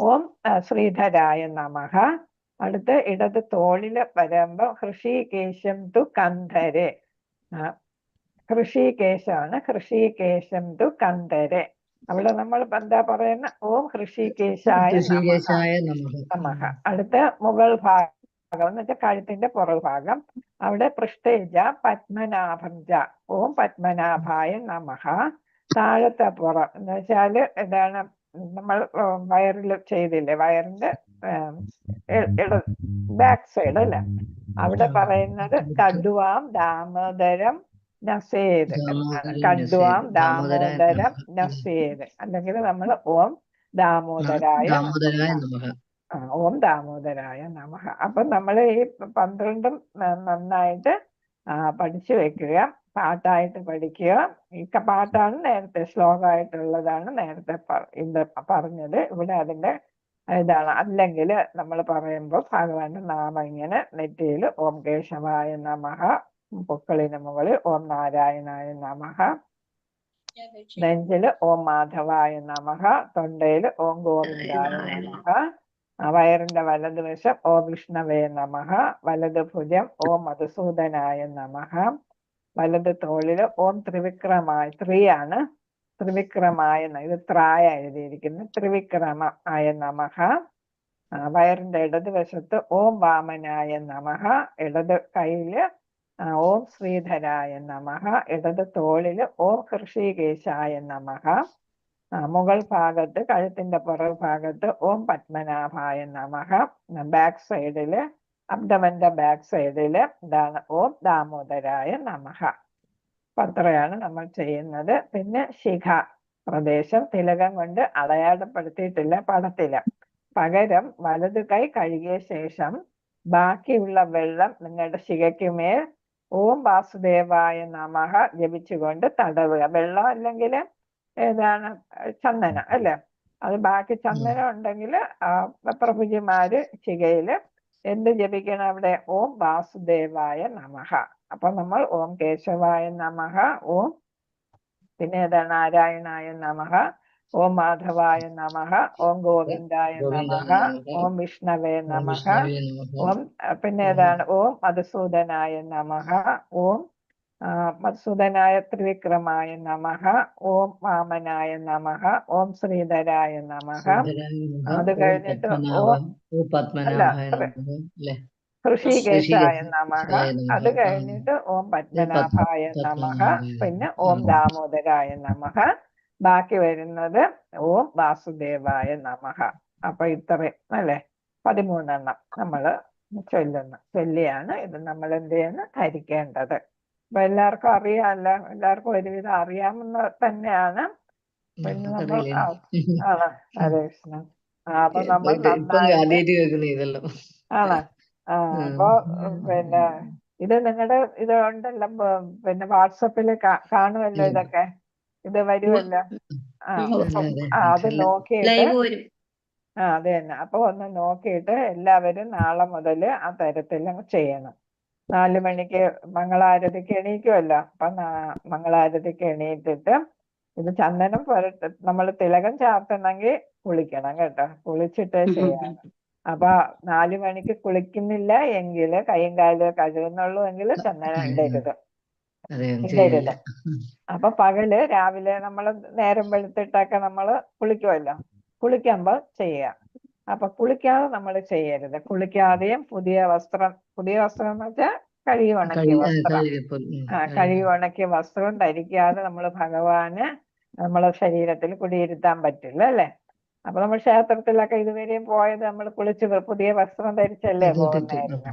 [SPEAKER 4] ഓം ശ്രീധരായ നമഃ. അടുത്ത് ഇടത് തോളില് വരുമ്പോ ഹൃഷീകേശം തു കന്ധരെ, ഹൃഷീകേശാണ്, ഹൃഷീകേശം തു കന്ധരെ. അവിടെ നമ്മൾ എന്താ പറയുന്ന ഓം ഹൃഷീകേശായ നമഃ. അടുത്ത് മുകൾ ഭാഗം എന്ന് വെച്ചാൽ കഴുത്തിന്റെ പുറകുഭാഗം, അവിടെ പൃഷ്ഠേജ പത്മനാഭം ജ, ഓം പത്മനാഭായ നമഃ. താഴത്തെ പുറം എന്ന് വെച്ചാല് എന്താണ് നമ്മൾ വയറിൽ ചെയ്തില്ലേ, വയറിന്റെ ബാക്ക് സൈഡ് അല്ലെ, അവിടെ പറയുന്നത് കഡ്വാം ദാമോദരം നസേത് എന്നാണ്, കഡ്വാം ദാമോദരം നസേത്, അല്ലെങ്കിൽ നമ്മൾ ഓം ദാമോദരായ ഓം ദാമോദരായ നമഃ. അപ്പൊ നമ്മൾ ഈ 12 നന്നായിട്ട് പഠിച്ചു വെക്കുക, പാട്ടായിട്ട് പഠിക്കുക. ഈ പാട്ടാണ് നേരത്തെ ശ്ലോകമായിട്ടുള്ളതാണ് നേരത്തെ ഇത് പറഞ്ഞത്. ഇവിടെ അതിന്റെ ഇതാണ്. അല്ലെങ്കിൽ നമ്മൾ പറയുമ്പോൾ ഭഗവാന്റെ നാമം ഇങ്ങനെ നെറ്റിയിൽ ഓം കേശവായ നമഃ, പൊക്കളിന് മുകളിൽ ഓം നാരായണായ നമഃ, നെഞ്ചില് ഓം മാധവായ നമഃ, തൊണ്ടയില് ഓം ഗോവിന്ദായ നമഃ, വയറിന്റെ വലതുവശം ഓം വിഷ്ണവേ നമഃ, വലത് ഭുജം ഓം മധുസൂദനായ നമഃ, വലത് തോളില് ഓം ത്രിവിക്രമായ, ത്രീയാണ് ത്രിവിക്രമായ, ഇത് ത്രായ എഴുതിയിരിക്കുന്നു, ത്രിവിക്രമ ആയ നമഃ. വയറിന്റെ ഇടതുവശത്ത് ഓം വാമനായ നമഃ, ഇടത് കയ്യില് ഓം ശ്രീധരായ നമഃ, ഇടത് തോളില് ഓം ഹൃഷീകേശായ നമഃ, മുകൾ ഭാഗത്ത് കഴുത്തിന്റെ പുറകു ഭാഗത്ത് ഓം പത്മനാഭായ നമഃ, ബാക്ക് സൈഡില് അബ്ഡമന്റെ ബാക്ക് സൈഡില് എന്താണ് ഓം ദാമോദരായ നമഃ. അത്രയാണ് നമ്മൾ ചെയ്യുന്നത്. പിന്നെ ശിഖ പ്രദേശം തിലകം കൊണ്ട് അടയാളപ്പെടുത്തിയിട്ടില്ല പടത്തില്, പകരം വലതു കൈ കഴുകിയ ശേഷം ബാക്കിയുള്ള വെള്ളം നിങ്ങളുടെ ശിഖയ്ക്കുമേൽ ഓം വാസുദേവായ നമഃ ജപിച്ചുകൊണ്ട് തടവുക. വെള്ളം അല്ലെങ്കിൽ ഏതാണ് ചന്ദനം അല്ലെ, അത് ബാക്കി ചന്ദനം ഉണ്ടെങ്കിൽ പ്രഭുജിമാര് ശിഖയില് എന്ത് ജപിക്കണം അവിടെ ഓം വാസുദേവായ നമഃ. അപ്പൊ നമ്മൾ ഓം കേശവായ നമഃ, ഓം പിന്നെ ഏതാണ് നാരായണായ നമഃ, ഓം മാധവായ നമഃ, ഓം ഗോവിന്ദായ നമഃ, ഓം വിഷ്ണവേ നമഃ, ഓം പിന്നെ ഏതാണ് ഓം മധുസൂദനായ നമഃ, ഓം മധുസൂദനായ ത്രിവിക്രമായ നമഃ, ഓം വാമനായ നമഃ, ഓം ശ്രീധരായ നമഃ. അത് കഴിഞ്ഞിട്ട് ഓം ഹൃഷീകേശായ നമഃ, അത് കഴിഞ്ഞിട്ട് ഓം പത്മനാഭായ നമഃ, പിന്നെ ഓം ദാമോദരായ നമഃ. ബാക്കി വരുന്നത് ഓം വാസുദേവായ നമഃ. അപ്പൊ ഇത്രയും അല്ലെ 13 നമ്മള് ചൊല്ലിയാണ് ഇത് നമ്മൾ എന്ത് ചെയ്യുന്ന ധരിക്കേണ്ടത്. അപ്പൊ എല്ലാവർക്കും അറിയാമല്ലോ, എല്ലാവർക്കും ഒരുവിധം അറിയാമെന്ന് തന്നെയാണ്. പിന്നെ നമ്മൾ ഹരേ കൃഷ്ണൻ. അപ്പൊ നമ്മൾ നന്നായിട്ട് ആണോ അപ്പൊ പിന്നെ ഇത് നിങ്ങളുടെ ഇത് ഉണ്ടല്ലോ, പിന്നെ വാട്സപ്പില് കാണുമല്ലോ, ഇതൊക്കെ ഇത് വരുമല്ലോ. അത് നോക്കിയിട്ട് അത് തന്നെ. അപ്പൊ ഒന്ന് നോക്കിയിട്ട് എല്ലാവരും നാളെ മുതൽ ആ തരത്തിൽ ചെയ്യണം. 4 മണിക്ക് മംഗളാരതിക്ക് എണീക്കുമല്ലോ, അപ്പൊ മംഗളാരതിക്ക് എണീറ്റിട്ട് ഇത് ചന്ദനം നമ്മൾ തിലകം ചാർത്തണമെങ്കിൽ കുളിക്കണം കേട്ടോ, കുളിച്ചിട്ടേ ചെയ്യണം. അപ്പൊ 4 മണിക്ക് കുളിക്കുന്നില്ല എങ്കിൽ കൈയും കാലും കഴുകുന്നുള്ളൂ എങ്കിൽ ചന്ദനം ഇടരുത്. അപ്പൊ പകല് രാവിലെ നമ്മൾ നേരം വെളുത്തിട്ടൊക്കെ നമ്മള് കുളിക്കുമല്ലോ, കുളിക്കുമ്പോ ചെയ്യുക. അപ്പൊ കുളിക്കാതെ നമ്മൾ ചെയ്യരുത്. കുളിക്കാതെയും പുതിയ വസ്ത്രം എന്ന് വെച്ചാൽ കഴുകി ഉണക്കിയ വസ്ത്രം, കഴുകി ഉണക്കിയ വസ്ത്രം ധരിക്കാതെ നമ്മൾ ഭഗവാന് നമ്മളെ ശരീരത്തിൽ കുടിയിരുത്താൻ പറ്റില്ല അല്ലെ. അപ്പൊ നമ്മൾ ക്ഷേത്രത്തിലൊക്കെ ഇതുവരെയും പോയത് നമ്മൾ കുളിച്ച് പുതിയ വസ്ത്രം ധരിച്ചല്ലേ പോകുന്നായിരുന്നു.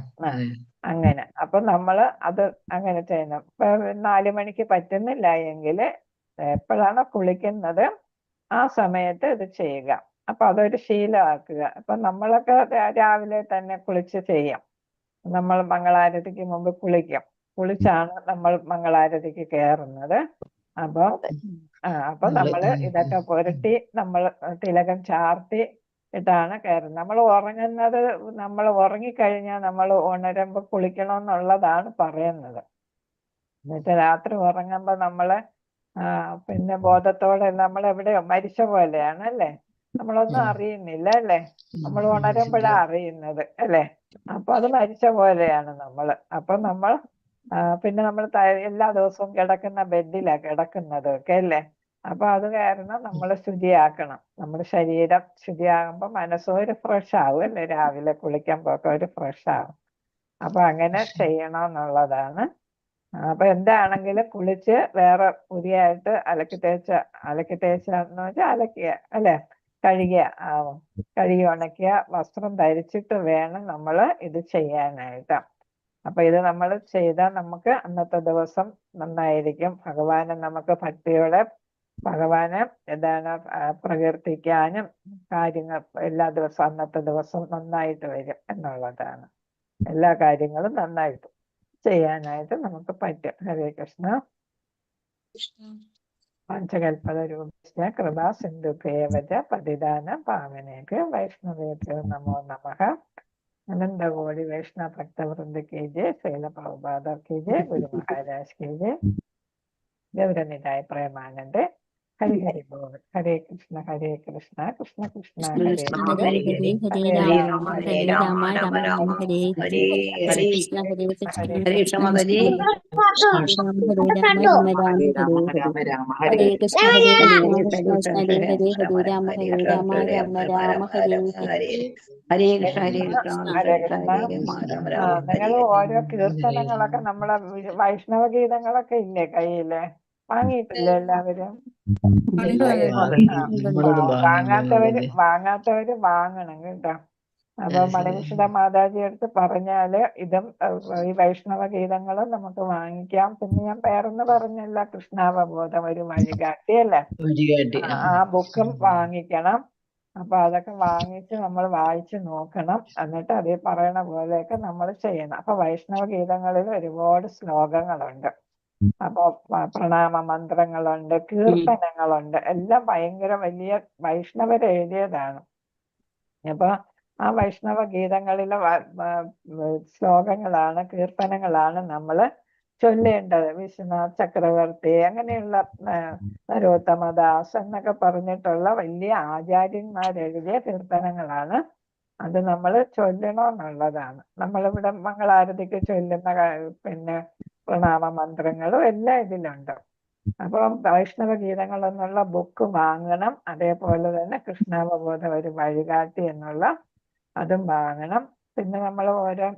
[SPEAKER 4] അങ്ങനെ അപ്പൊ നമ്മള് അത് അങ്ങനെ ചെയ്യണം. ഇപ്പൊ 4 മണിക്ക് പറ്റുന്നില്ല എങ്കിൽ എപ്പോഴാണോ കുളിക്കുന്നത് ആ സമയത്ത് ഇത് ചെയ്യുക. അപ്പൊ അതൊരു ശീലമാക്കുക. അപ്പൊ നമ്മളൊക്കെ രാവിലെ തന്നെ കുളിച്ച് ചെയ്യാം. നമ്മൾ മംഗളാരതിക്ക് മുമ്പ് കുളിച്ചാണ് നമ്മൾ മംഗളാരതിക്ക് കയറുന്നത്. അപ്പൊ നമ്മള് ഇതൊക്കെ പുരട്ടി നമ്മൾ തിലകം ചാർത്തി ഇട്ടാണ് കയറുന്നത്. നമ്മൾ ഉറങ്ങുന്നത്, നമ്മൾ ഉറങ്ങിക്കഴിഞ്ഞാൽ നമ്മൾ ഉണരുമ്പോ കുളിക്കണമെന്നുള്ളതാണ് പറയുന്നത്. എന്നുവെച്ചാൽ രാത്രി ഉറങ്ങുമ്പോ നമ്മള് പിന്നെ ബോധത്തോടെ നമ്മൾ എവിടെയോ മരിച്ച പോലെയാണ് അല്ലേ, നമ്മളൊന്നും അറിയുന്നില്ല അല്ലേ, നമ്മൾ ഉണരുമ്പോഴാ അറിയുന്നത് അല്ലേ. അപ്പൊ അത് മരിച്ച പോലെയാണ് നമ്മള്. അപ്പൊ നമ്മൾ പിന്നെ നമ്മൾ എല്ലാ ദിവസവും കിടക്കുന്ന ബെഡിലാ കിടക്കുന്നത് ഒക്കെ അല്ലേ. അപ്പൊ അത് കാരണം നമ്മൾ ശുചിയാക്കണം. നമ്മുടെ ശരീരം ശുചിയാകുമ്പോ മനസ്സും ഒരു ഫ്രഷ് ആവും അല്ലേ. രാവിലെ കുളിക്കുമ്പോഴൊക്കെ ഒരു ഫ്രഷ് ആവും. അപ്പൊ അങ്ങനെ ചെയ്യണമെന്നുള്ളതാണ്. അപ്പൊ എന്താണെങ്കിലും കുളിച്ച് വേറെ പുതിയായിട്ട് അലക്കി തേച്ചെന്ന് വെച്ചാൽ അലക്കിയ അല്ലെ, കഴുകി ഉണക്കിയ വസ്ത്രം ധരിച്ചിട്ട് വേണം നമ്മൾ ഇത് ചെയ്യാനായിട്ട്. അപ്പൊ ഇത് നമ്മൾ ചെയ്താൽ നമുക്ക് അന്നത്തെ ദിവസം നന്നായിരിക്കും. ഭഗവാനെ നമുക്ക് ഭക്തിയോടെ ഭഗവാനെ പ്രകീർത്തിക്കാനും കാര്യങ്ങൾ എല്ലാ ദിവസവും അന്നത്തെ ദിവസം നന്നായിട്ട് വരും എന്നുള്ളതാണ്. എല്ലാ കാര്യങ്ങളും നന്നായിട്ട് ചെയ്യാനായിട്ട് നമുക്ക് പറ്റും. ഹരേ കൃഷ്ണ. പഞ്ചകൽപതരൂപസ്യ കൃപാ സിന്ധുഭേവച പതിദാനം പാവനേഭ്യോ വൈഷ്ണവേഭ്യോ നമോ നമഃ. അനന്തകോടി വൈഷ്ണവ ഭക്തവൃന്ദ കി ജയ, ശൈല പ്രഭുപാദ കി ജയ, ഗുരു മഹാരാജ് കി ജയ, ഗൗരനിതായ പ്രേമാനന്ദേ. ഹരി ഹരി ബോൾ. ഹരേ കൃഷ്ണ കൃഷ്ണ കൃഷ്ണ ഹരേ
[SPEAKER 8] ഹരേ
[SPEAKER 4] ഹരേ,
[SPEAKER 8] ഹരേ ഹരേ
[SPEAKER 4] ഹരേ
[SPEAKER 8] രാമ
[SPEAKER 4] രാമ
[SPEAKER 8] ഹരേ രാമ രാമ രാമ ഹരേ ഹരേ, ഹരേ കൃഷ്ണ ഹരേ കൃഷ്ണ
[SPEAKER 3] ഹരേ
[SPEAKER 8] കൃഷ്ണ
[SPEAKER 3] മാതാജി.
[SPEAKER 8] കൃഷ്ണ ഹരേ രാമ രാമ രാമ ഹരേ ഹരേ, ഹരേ കൃഷ്ണ ഹരേ കൃഷ്ണ കൃഷ്ണ കൃഷ്ണ ഹരേ ഹരേ, ഹരേ രാമ രാമ രാമ ഹരേ ഹരേ.
[SPEAKER 3] ഹരേ കൃഷ്ണ ഹരേ കൃഷ്ണ
[SPEAKER 4] ഹരേ കൃഷ്ണ. നിങ്ങൾ ഓരോ കീർത്തനങ്ങളൊക്കെ നമ്മളെ വൈഷ്ണവ ഗീതങ്ങളൊക്കെ ഇല്ലേ കയ്യില്? വാങ്ങിയിട്ടില്ലേ എല്ലാവരും? വാങ്ങാത്തവര് വാങ്ങണം കേട്ടോ. അപ്പൊ മണികൃഷ്ണ മാതാജി അടുത്ത് പറഞ്ഞാല് ഇതും ഈ വൈഷ്ണവ ഗീതങ്ങളും നമുക്ക് വാങ്ങിക്കാം. പിന്നെ ഞാൻ പേരെന്ന് പറഞ്ഞല്ല, കൃഷ്ണാവബോധം ഒരു വഴികാട്ടി അല്ലേ, ആ ബുക്കും വാങ്ങിക്കണം. അപ്പൊ അതൊക്കെ വാങ്ങിച്ച് നമ്മൾ വായിച്ചു നോക്കണം. എന്നിട്ട് അതേ പറയണ പോലെയൊക്കെ നമ്മൾ ചെയ്യണം. അപ്പൊ വൈഷ്ണവ ഗീതങ്ങളിൽ ഒരുപാട് ശ്ലോകങ്ങളുണ്ട്. അപ്പൊ പ്രണാമ മന്ത്രങ്ങളുണ്ട്, കീർത്തനങ്ങളുണ്ട്, എല്ലാം ഭയങ്കര വലിയ വൈഷ്ണവർ എഴുതിയതാണ്. അപ്പൊ ആ വൈഷ്ണവ ഗീതങ്ങളിലെ ശ്ലോകങ്ങളാണ്, കീർത്തനങ്ങളാണ് നമ്മൾ ചൊല്ലേണ്ടത്. വിശ്വനാഥ് ചക്രവർത്തി, അങ്ങനെയുള്ള നരോത്തമദാസ് എന്നൊക്കെ പറഞ്ഞിട്ടുള്ള വലിയ ആചാര്യന്മാരെഴുതിയ കീർത്തനങ്ങളാണ്. അത് നമ്മൾ ചൊല്ലണമെന്നുള്ളതാണ്. നമ്മളിവിടെ മംഗളാരതിക്ക് ചൊല്ലുന്ന പിന്നെ പ്രണാമ മന്ത്രങ്ങളും എല്ലാം ഇതിലുണ്ട്. അപ്പം വൈഷ്ണവ ഗീതങ്ങൾ എന്നുള്ള ബുക്ക് വാങ്ങണം. അതേപോലെ തന്നെ കൃഷ്ണാവബോധം ഒരു വഴികാട്ടി എന്നുള്ള അതും വാങ്ങണം. പിന്നെ നമ്മൾ ഓരോ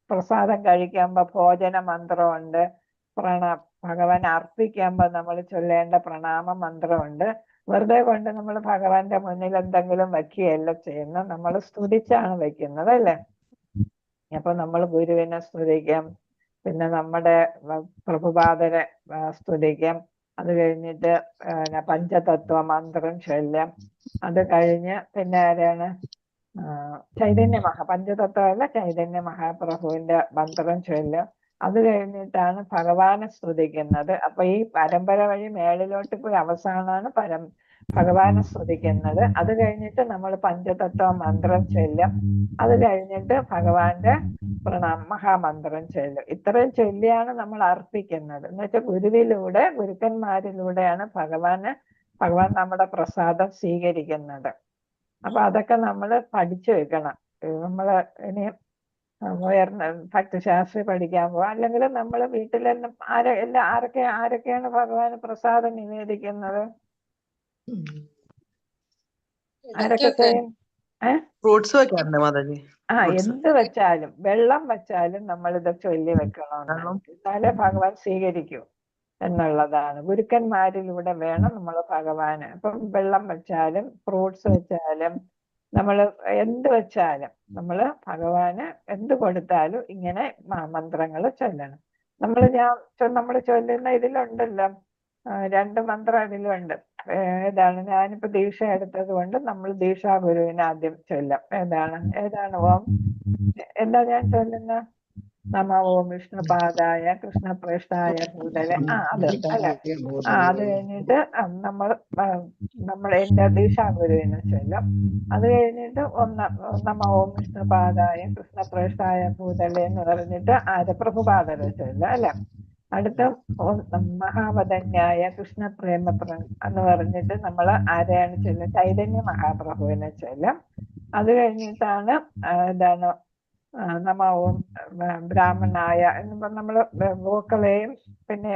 [SPEAKER 4] പ്രസാദം കഴിക്കുമ്പോ ഭോജന മന്ത്രമുണ്ട്, ഭഗവാൻ അർപ്പിക്കുമ്പോ നമ്മൾ ചൊല്ലേണ്ട പ്രണാമ മന്ത്രമുണ്ട്. വെറുതെ കൊണ്ട് നമ്മൾ ഭഗവാന്റെ മുന്നിൽ എന്തെങ്കിലും വയ്ക്കുകയല്ല ചെയ്യുന്നത്, നമ്മൾ സ്തുതിച്ചാണ് വെക്കുന്നത് അല്ലേ. അപ്പൊ നമ്മൾ ഗുരുവിനെ സ്തുതിക്കാം, പിന്നെ നമ്മുടെ പ്രഭുപാദരെ സ്തുതിക്കാം. അത് കഴിഞ്ഞിട്ട് പഞ്ചതത്വ മന്ത്രം ചൊല്ലാം. അത് കഴിഞ്ഞ് പിന്നെ ആരാണ് പഞ്ചതത്വമല്ല ചൈതന്യ മഹാപ്രഭുവിന്റെ മന്ത്രം ചൊല്ലും. അത് കഴിഞ്ഞിട്ടാണ് ഭഗവാനെ സ്തുതിക്കുന്നത്. അപ്പൊ ഈ പരമ്പര വഴി മേളിലോട്ട് പോയി അവസാനമാണ് ഭഗവാനെ സ്തുതിക്കുന്നത്. അത് കഴിഞ്ഞിട്ട് നമ്മൾ പഞ്ചതത്വ മന്ത്രം ചൊല്ലും. അത് കഴിഞ്ഞിട്ട് ഭഗവാന്റെ മഹാമന്ത്രം ചൊല്ലും. ഇത്രയും ചൊല്ലിയാണ് നമ്മൾ അർപ്പിക്കുന്നത്. എന്ന് വെച്ചാൽ ഗുരുക്കന്മാരിലൂടെയാണ് ഭഗവാൻ നമ്മുടെ പ്രസാദം സ്വീകരിക്കുന്നത്. അപ്പൊ അതൊക്കെ നമ്മൾ പഠിച്ചു വെക്കണം. നമ്മള് ഇനി ഉയർന്ന ഭക്തിശാസ്ത്രി പഠിക്കാൻ പോവാ, അല്ലെങ്കിൽ നമ്മൾ വീട്ടിലെല്ലാം ആരൊക്കെയാണ് ഭഗവാന് പ്രസാദം നിവേദിക്കുന്നത്? ആരൊക്കെ ചെയ്യും?
[SPEAKER 9] ഫ്രൂട്ട്സ് വെക്കാറുണ്ട് മാതാജി. Fruits.
[SPEAKER 4] എന്ത് വെച്ചാലും വെള്ളം വെച്ചാലും നമ്മൾ ഇത് ചൊല്ലി വെക്കണമെന്ന്, എന്നാലേ ഭഗവാൻ സ്വീകരിക്കൂ എന്നുള്ളതാണ്. ഗുരുക്കന്മാരിൽ ഇവിടെ വേണം നമ്മൾ ഭഗവാന്. ഇപ്പം വെള്ളം വെച്ചാലും ഫ്രൂട്ട്സ് വെച്ചാലും നമ്മൾ എന്ത് വെച്ചാലും നമ്മൾ ഭഗവാന് എന്ത് കൊടുത്താലും ഇങ്ങനെ മന്ത്രങ്ങൾ ചൊല്ലണം. നമ്മൾ ചൊല്ലുന്ന ഇതിലുണ്ടല്ലോ 2 മന്ത്രം ഇതിലുണ്ട്. ഏതാണ്? ഞാനിപ്പോ ദീക്ഷ എടുത്തത് കൊണ്ട് നമ്മൾ ദീക്ഷാ ഗുരുവിനെ ആദ്യം ചൊല്ലാം. ഏതാണ് ഓം? എന്താ ഞാൻ ചൊല്ലുന്ന? നമ ഓം വിഷ്ണുപാദായ കൃഷ്ണപ്രേഷ്ഠായ ഭൂതലെ. അത് അല്ല, അത് കഴിഞ്ഞിട്ട് നമ്മൾ എന്റെ ദീക്ഷാ ഗുരുവിനെ ചൊല്ലും. അത് കഴിഞ്ഞിട്ട് നമ ഓം വിഷ്ണുപാദായ കൃഷ്ണപ്രേഷ്ഠായ ഭൂതലെ എന്ന് പറഞ്ഞിട്ട് പ്രഭുപാദരെ ചൊല്ലും അല്ലെ. അടുത്ത മഹാവദന്യായ കൃഷ്ണപ്രേമപ്ര എന്ന് പറഞ്ഞിട്ട് നമ്മൾ ആരെയാണ് ചൊല്ലും? ചൈതന്യ മഹാപ്രഭുവിനെ ചൊല്ലും. അത് കഴിഞ്ഞിട്ടാണ് നമ ഓം ബ്രാഹ്മണായ എന്ന് പറഞ്ഞ നമ്മള് ഗോക്കളെയും പിന്നെ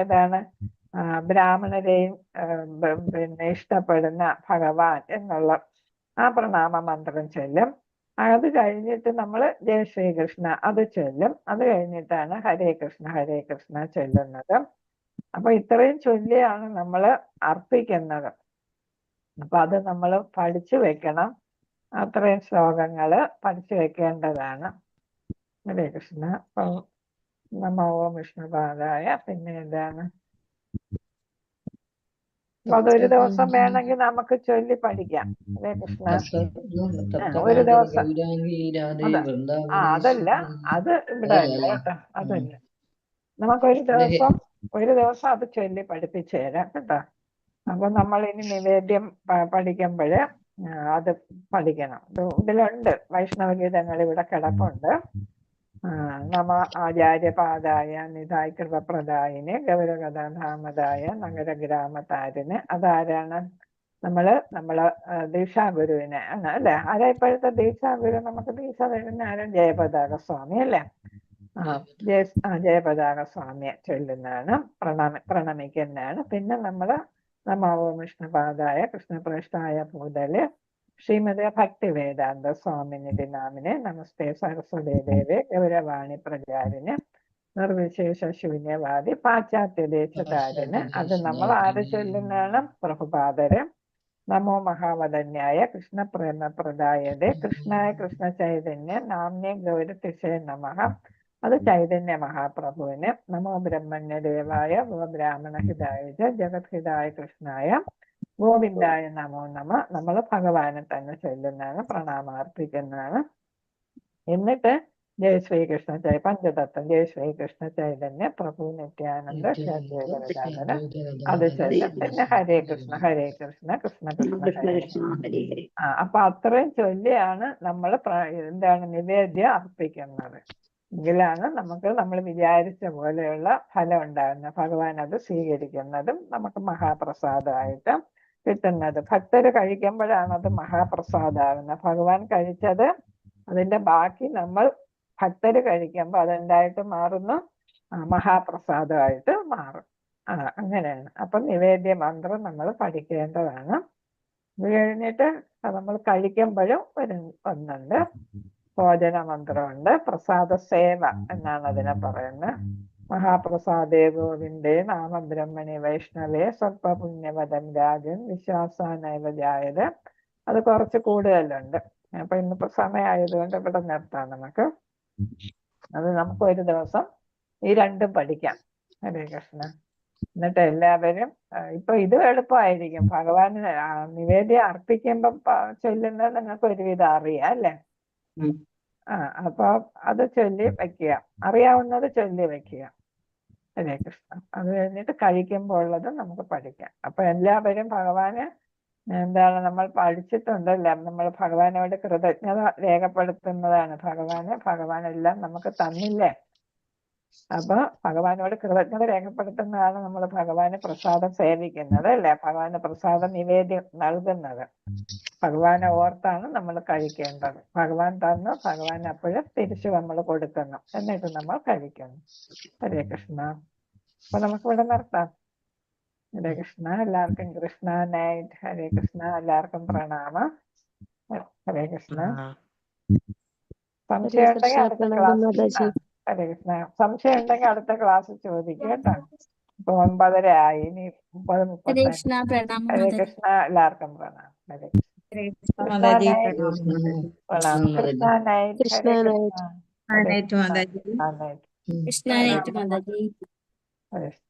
[SPEAKER 4] ബ്രാഹ്മണരെയും പിന്നെ ഇഷ്ടപ്പെടുന്ന ഭഗവാൻ എന്നുള്ള ആ പ്രണാമ മന്ത്രം ചൊല്ലും. അത് കഴിഞ്ഞിട്ട് നമ്മൾ ജയ ശ്രീകൃഷ്ണ അത് ചൊല്ലും. അത് കഴിഞ്ഞിട്ടാണ് ഹരേ കൃഷ്ണ ചൊല്ലുന്നത്. അപ്പൊ ഇത്രയും ചൊല്ലിയാണ് നമ്മൾ അർപ്പിക്കുന്നത്. അപ്പൊ അത് നമ്മൾ പഠിച്ചു വെക്കണം. അത്രയും ശ്ലോകങ്ങള് പഠിച്ചു വെക്കേണ്ടതാണ്. ഹരേ കൃഷ്ണ. നമോ വിഷ്ണുപാദായ. പിന്നെ അതൊരു ദിവസം വേണമെങ്കിൽ നമുക്ക് ചൊല്ലി പഠിക്കാം. ഹരേ കൃഷ്ണ. ഒരു ദിവസം അതല്ല, അത് ഇവിടെ അല്ല കേട്ടോ, അതല്ല. നമുക്കൊരു ദിവസം അത് ചൊല്ലി പഠിപ്പിച്ചു തരാം കേട്ടോ. അപ്പൊ നമ്മൾ ഇനി നിവേദ്യം പഠിക്കുമ്പോഴ് അത് പഠിക്കണം. ഇതിലുണ്ട് വൈഷ്ണവഗീതങ്ങൾ ഇവിടെ കിടപ്പുണ്ട്. നമ ആചാര്യപാദായ നിതായ് കൃപപ്രദായിന് ഗൗരകഥാമതായ നഗരഗ്രാമതാരിന്. അതാരാണ്? നമ്മള് ദീക്ഷാഗുരുവിനെ ആണ് അല്ലെ. ആരാ ഇപ്പോഴത്തെ ദീക്ഷാഗുരു? നമുക്ക് ദീക്ഷ തരുന്ന ആരും ജയപതാക സ്വാമി അല്ലെ. ജയപതാക സ്വാമിയെ ചൊല്ലുന്നതാണ്, പ്രണമിക്കുന്നതാണ്. പിന്നെ നമ്മള് നമോ വിഷ്ണുപാദായ കൃഷ്ണപ്രേഷ്ഠായ ഭൂതല് ശ്രീമതി ഭക്തി വേദാന്ത സ്വാമിനിധി നാമിനെ നമസ്തേ സരസ്വതീ ദേവേ ഗൗരവാണി പ്രചാരിന് നിർവിശേഷ ശൂന്യവാദി പാശ്ചാത്യദേശതാരന്. അത് നമ്മൾ ആര് ചൊല്ലുന്നതാണ്? പ്രഭുപാദര്. നമോ മഹാവദന്യായ കൃഷ്ണപ്രേമപ്രദായതേ കൃഷ്ണായ കൃഷ്ണ ചൈതന്യ നാമ്യേ ഗൗരതിഷേ നമഃ. അത് ചൈതന്യ മഹാപ്രഭുവിന്. നമോ ബ്രഹ്മണ്യദേവായ ഗോബ്രാഹ്മണ ഹിതായ ജഗത് ഹിതായ കൃഷ്ണായ ഗോവിന്ദായ നമോ നമ. നമ്മൾ ഭഗവാനെ തന്നെ ചൊല്ലുന്നതാണ്, പ്രണാമാർപ്പിക്കുന്നതാണ്. എന്നിട്ട് ജയ ശ്രീകൃഷ്ണ പഞ്ചതത്വം ജയ ശ്രീകൃഷ്ണ ചൈതന്യ പ്രഭു നിത്യാനന്ദ ശ്രീധര അത് ചൊല്ലും. പിന്നെ ഹരേ കൃഷ്ണ കൃഷ്ണ കൃഷ്ണ ഹരേ. അപ്പൊ അത്രയും ചൊല്ലിയാണ് നമ്മൾ നിവേദ്യം അർപ്പിക്കുന്നത്. എങ്കിലാണ് നമ്മൾ വിചാരിച്ച പോലെയുള്ള ഫലം ഉണ്ടാകുന്നത്. ഭഗവാൻ അത് സ്വീകരിക്കുന്നതും നമുക്ക് മഹാപ്രസാദമായിട്ട് കിട്ടുന്നത്. ഭക്തര് കഴിക്കുമ്പോഴാണ് അത് മഹാപ്രസാദമാകുന്നത്. ഭഗവാൻ കഴിച്ചത് അതിന്റെ ബാക്കി നമ്മൾ ഭക്തര് കഴിക്കുമ്പോൾ അതെന്തായിട്ട് മാറുന്നു? മഹാപ്രസാദമായിട്ട് മാറും. അങ്ങനെയാണ്. അപ്പൊ നിവേദ്യ മന്ത്രം നമ്മൾ പഠിക്കേണ്ടതാണ്. ഇത് കഴിഞ്ഞിട്ട് നമ്മൾ കഴിക്കുമ്പോഴും ഒന്നുണ്ട്, ഭോജന മന്ത്രമുണ്ട്. പ്രസാദ സേവ എന്നാണ് അതിനെ പറയുന്നത്. മഹാപ്രസാദേ ഗോവിന്ദേ നാമബ്രഹ്മണി വൈഷ്ണവേ സ്വൽപുണ്യവദം രാജൻ വിശ്വാസാനൈവജായത്. അത് കുറച്ച് കൂടുതലുണ്ട്. അപ്പൊ ഇന്നിപ്പോ സമയമായതുകൊണ്ട് ഇവിടെ നിർത്താം നമുക്ക്. അത് നമുക്ക് ഒരു ദിവസം ഈ രണ്ടും പഠിക്കാം. ഹരേ കൃഷ്ണ. എന്നിട്ട് എല്ലാവരും ഇപ്പൊ ഇത് എളുപ്പമായിരിക്കും. ഭഗവാന് നിവേദ്യം അർപ്പിക്കുമ്പോ ചൊല്ലുന്നത് നിങ്ങൾക്ക് ഒരുവിധം അറിയാം അല്ലേ? അപ്പൊ അത് ചൊല്ലി വെക്കുക, അറിയാവുന്നത് ചൊല്ലി വെക്കുക. ഹരേ കൃഷ്ണ. അത് കഴിഞ്ഞിട്ട് കഴിക്കുമ്പോൾ ഉള്ളത് നമുക്ക് പഠിക്കാം. അപ്പൊ എല്ലാവരും ഭഗവാന് നമ്മൾ പഠിച്ചിട്ടുണ്ടല്ലോ, നമ്മൾ ഭഗവാനോട് കൃതജ്ഞത രേഖപ്പെടുത്തുന്നതാണ്. ഭഗവാൻ എല്ലാം നമുക്ക് തന്നില്ലേ. അപ്പൊ ഭഗവാനോട് കൃതജ്ഞത രേഖപ്പെടുത്തുന്നതാണ് നമ്മൾ ഭഗവാന് പ്രസാദം സേവിക്കുന്നത് അല്ലെ. ഭഗവാന് പ്രസാദം നിവേദ്യം നൽകുന്നത്. ഭഗവാനെ ഓർത്താണ് നമ്മൾ കഴിക്കേണ്ടത്. ഭഗവാൻ തന്നു, ഭഗവാൻ അപ്പോഴും തിരിച്ചു നമ്മൾ കൊടുക്കുന്നു, എന്നിട്ട് നമ്മൾ കഴിക്കുന്നു. ഹരേ കൃഷ്ണ. അപ്പൊ നമുക്ക് ഇവിടെ നിർത്താം. ഹരേ കൃഷ്ണ. എല്ലാവർക്കും കൃഷ്ണ നൈറ്റ്. ഹരേ കൃഷ്ണ. എല്ലാവർക്കും പ്രണാമം. ഹരേ കൃഷ്ണ.
[SPEAKER 9] ആ.
[SPEAKER 4] സംശയം ഉണ്ടെങ്കിൽ അടുത്ത
[SPEAKER 8] പ്രണാമം
[SPEAKER 4] ക്ലാസ്
[SPEAKER 8] മാതാജി.
[SPEAKER 4] ഹരേ കൃഷ്ണ. സംശയം ഉണ്ടെങ്കിൽ അടുത്ത ക്ലാസ് ചോദിക്കുക കേട്ടോ. ഇപ്പൊ 9:30 ആയി, ഇനി
[SPEAKER 8] ഹരേ
[SPEAKER 4] 9:35.
[SPEAKER 8] കൃഷ്ണ പ്രണാമം
[SPEAKER 4] ഹരേ
[SPEAKER 8] മാതാജി.
[SPEAKER 4] കൃഷ്ണ. എല്ലാവർക്കും പ്രണാം. ഹരേ കൃഷ്ണ. കൃഷ്ണ
[SPEAKER 6] മാതാജി
[SPEAKER 4] നൈറ്റ്. പ്രണാം. Krishna night.
[SPEAKER 8] Krishna
[SPEAKER 4] Hare
[SPEAKER 8] night.
[SPEAKER 4] Krishna. Hare
[SPEAKER 6] night
[SPEAKER 4] Krishna.
[SPEAKER 6] Mataji.
[SPEAKER 4] Night.
[SPEAKER 8] Krishna night Mataji.
[SPEAKER 4] Hare Krishna.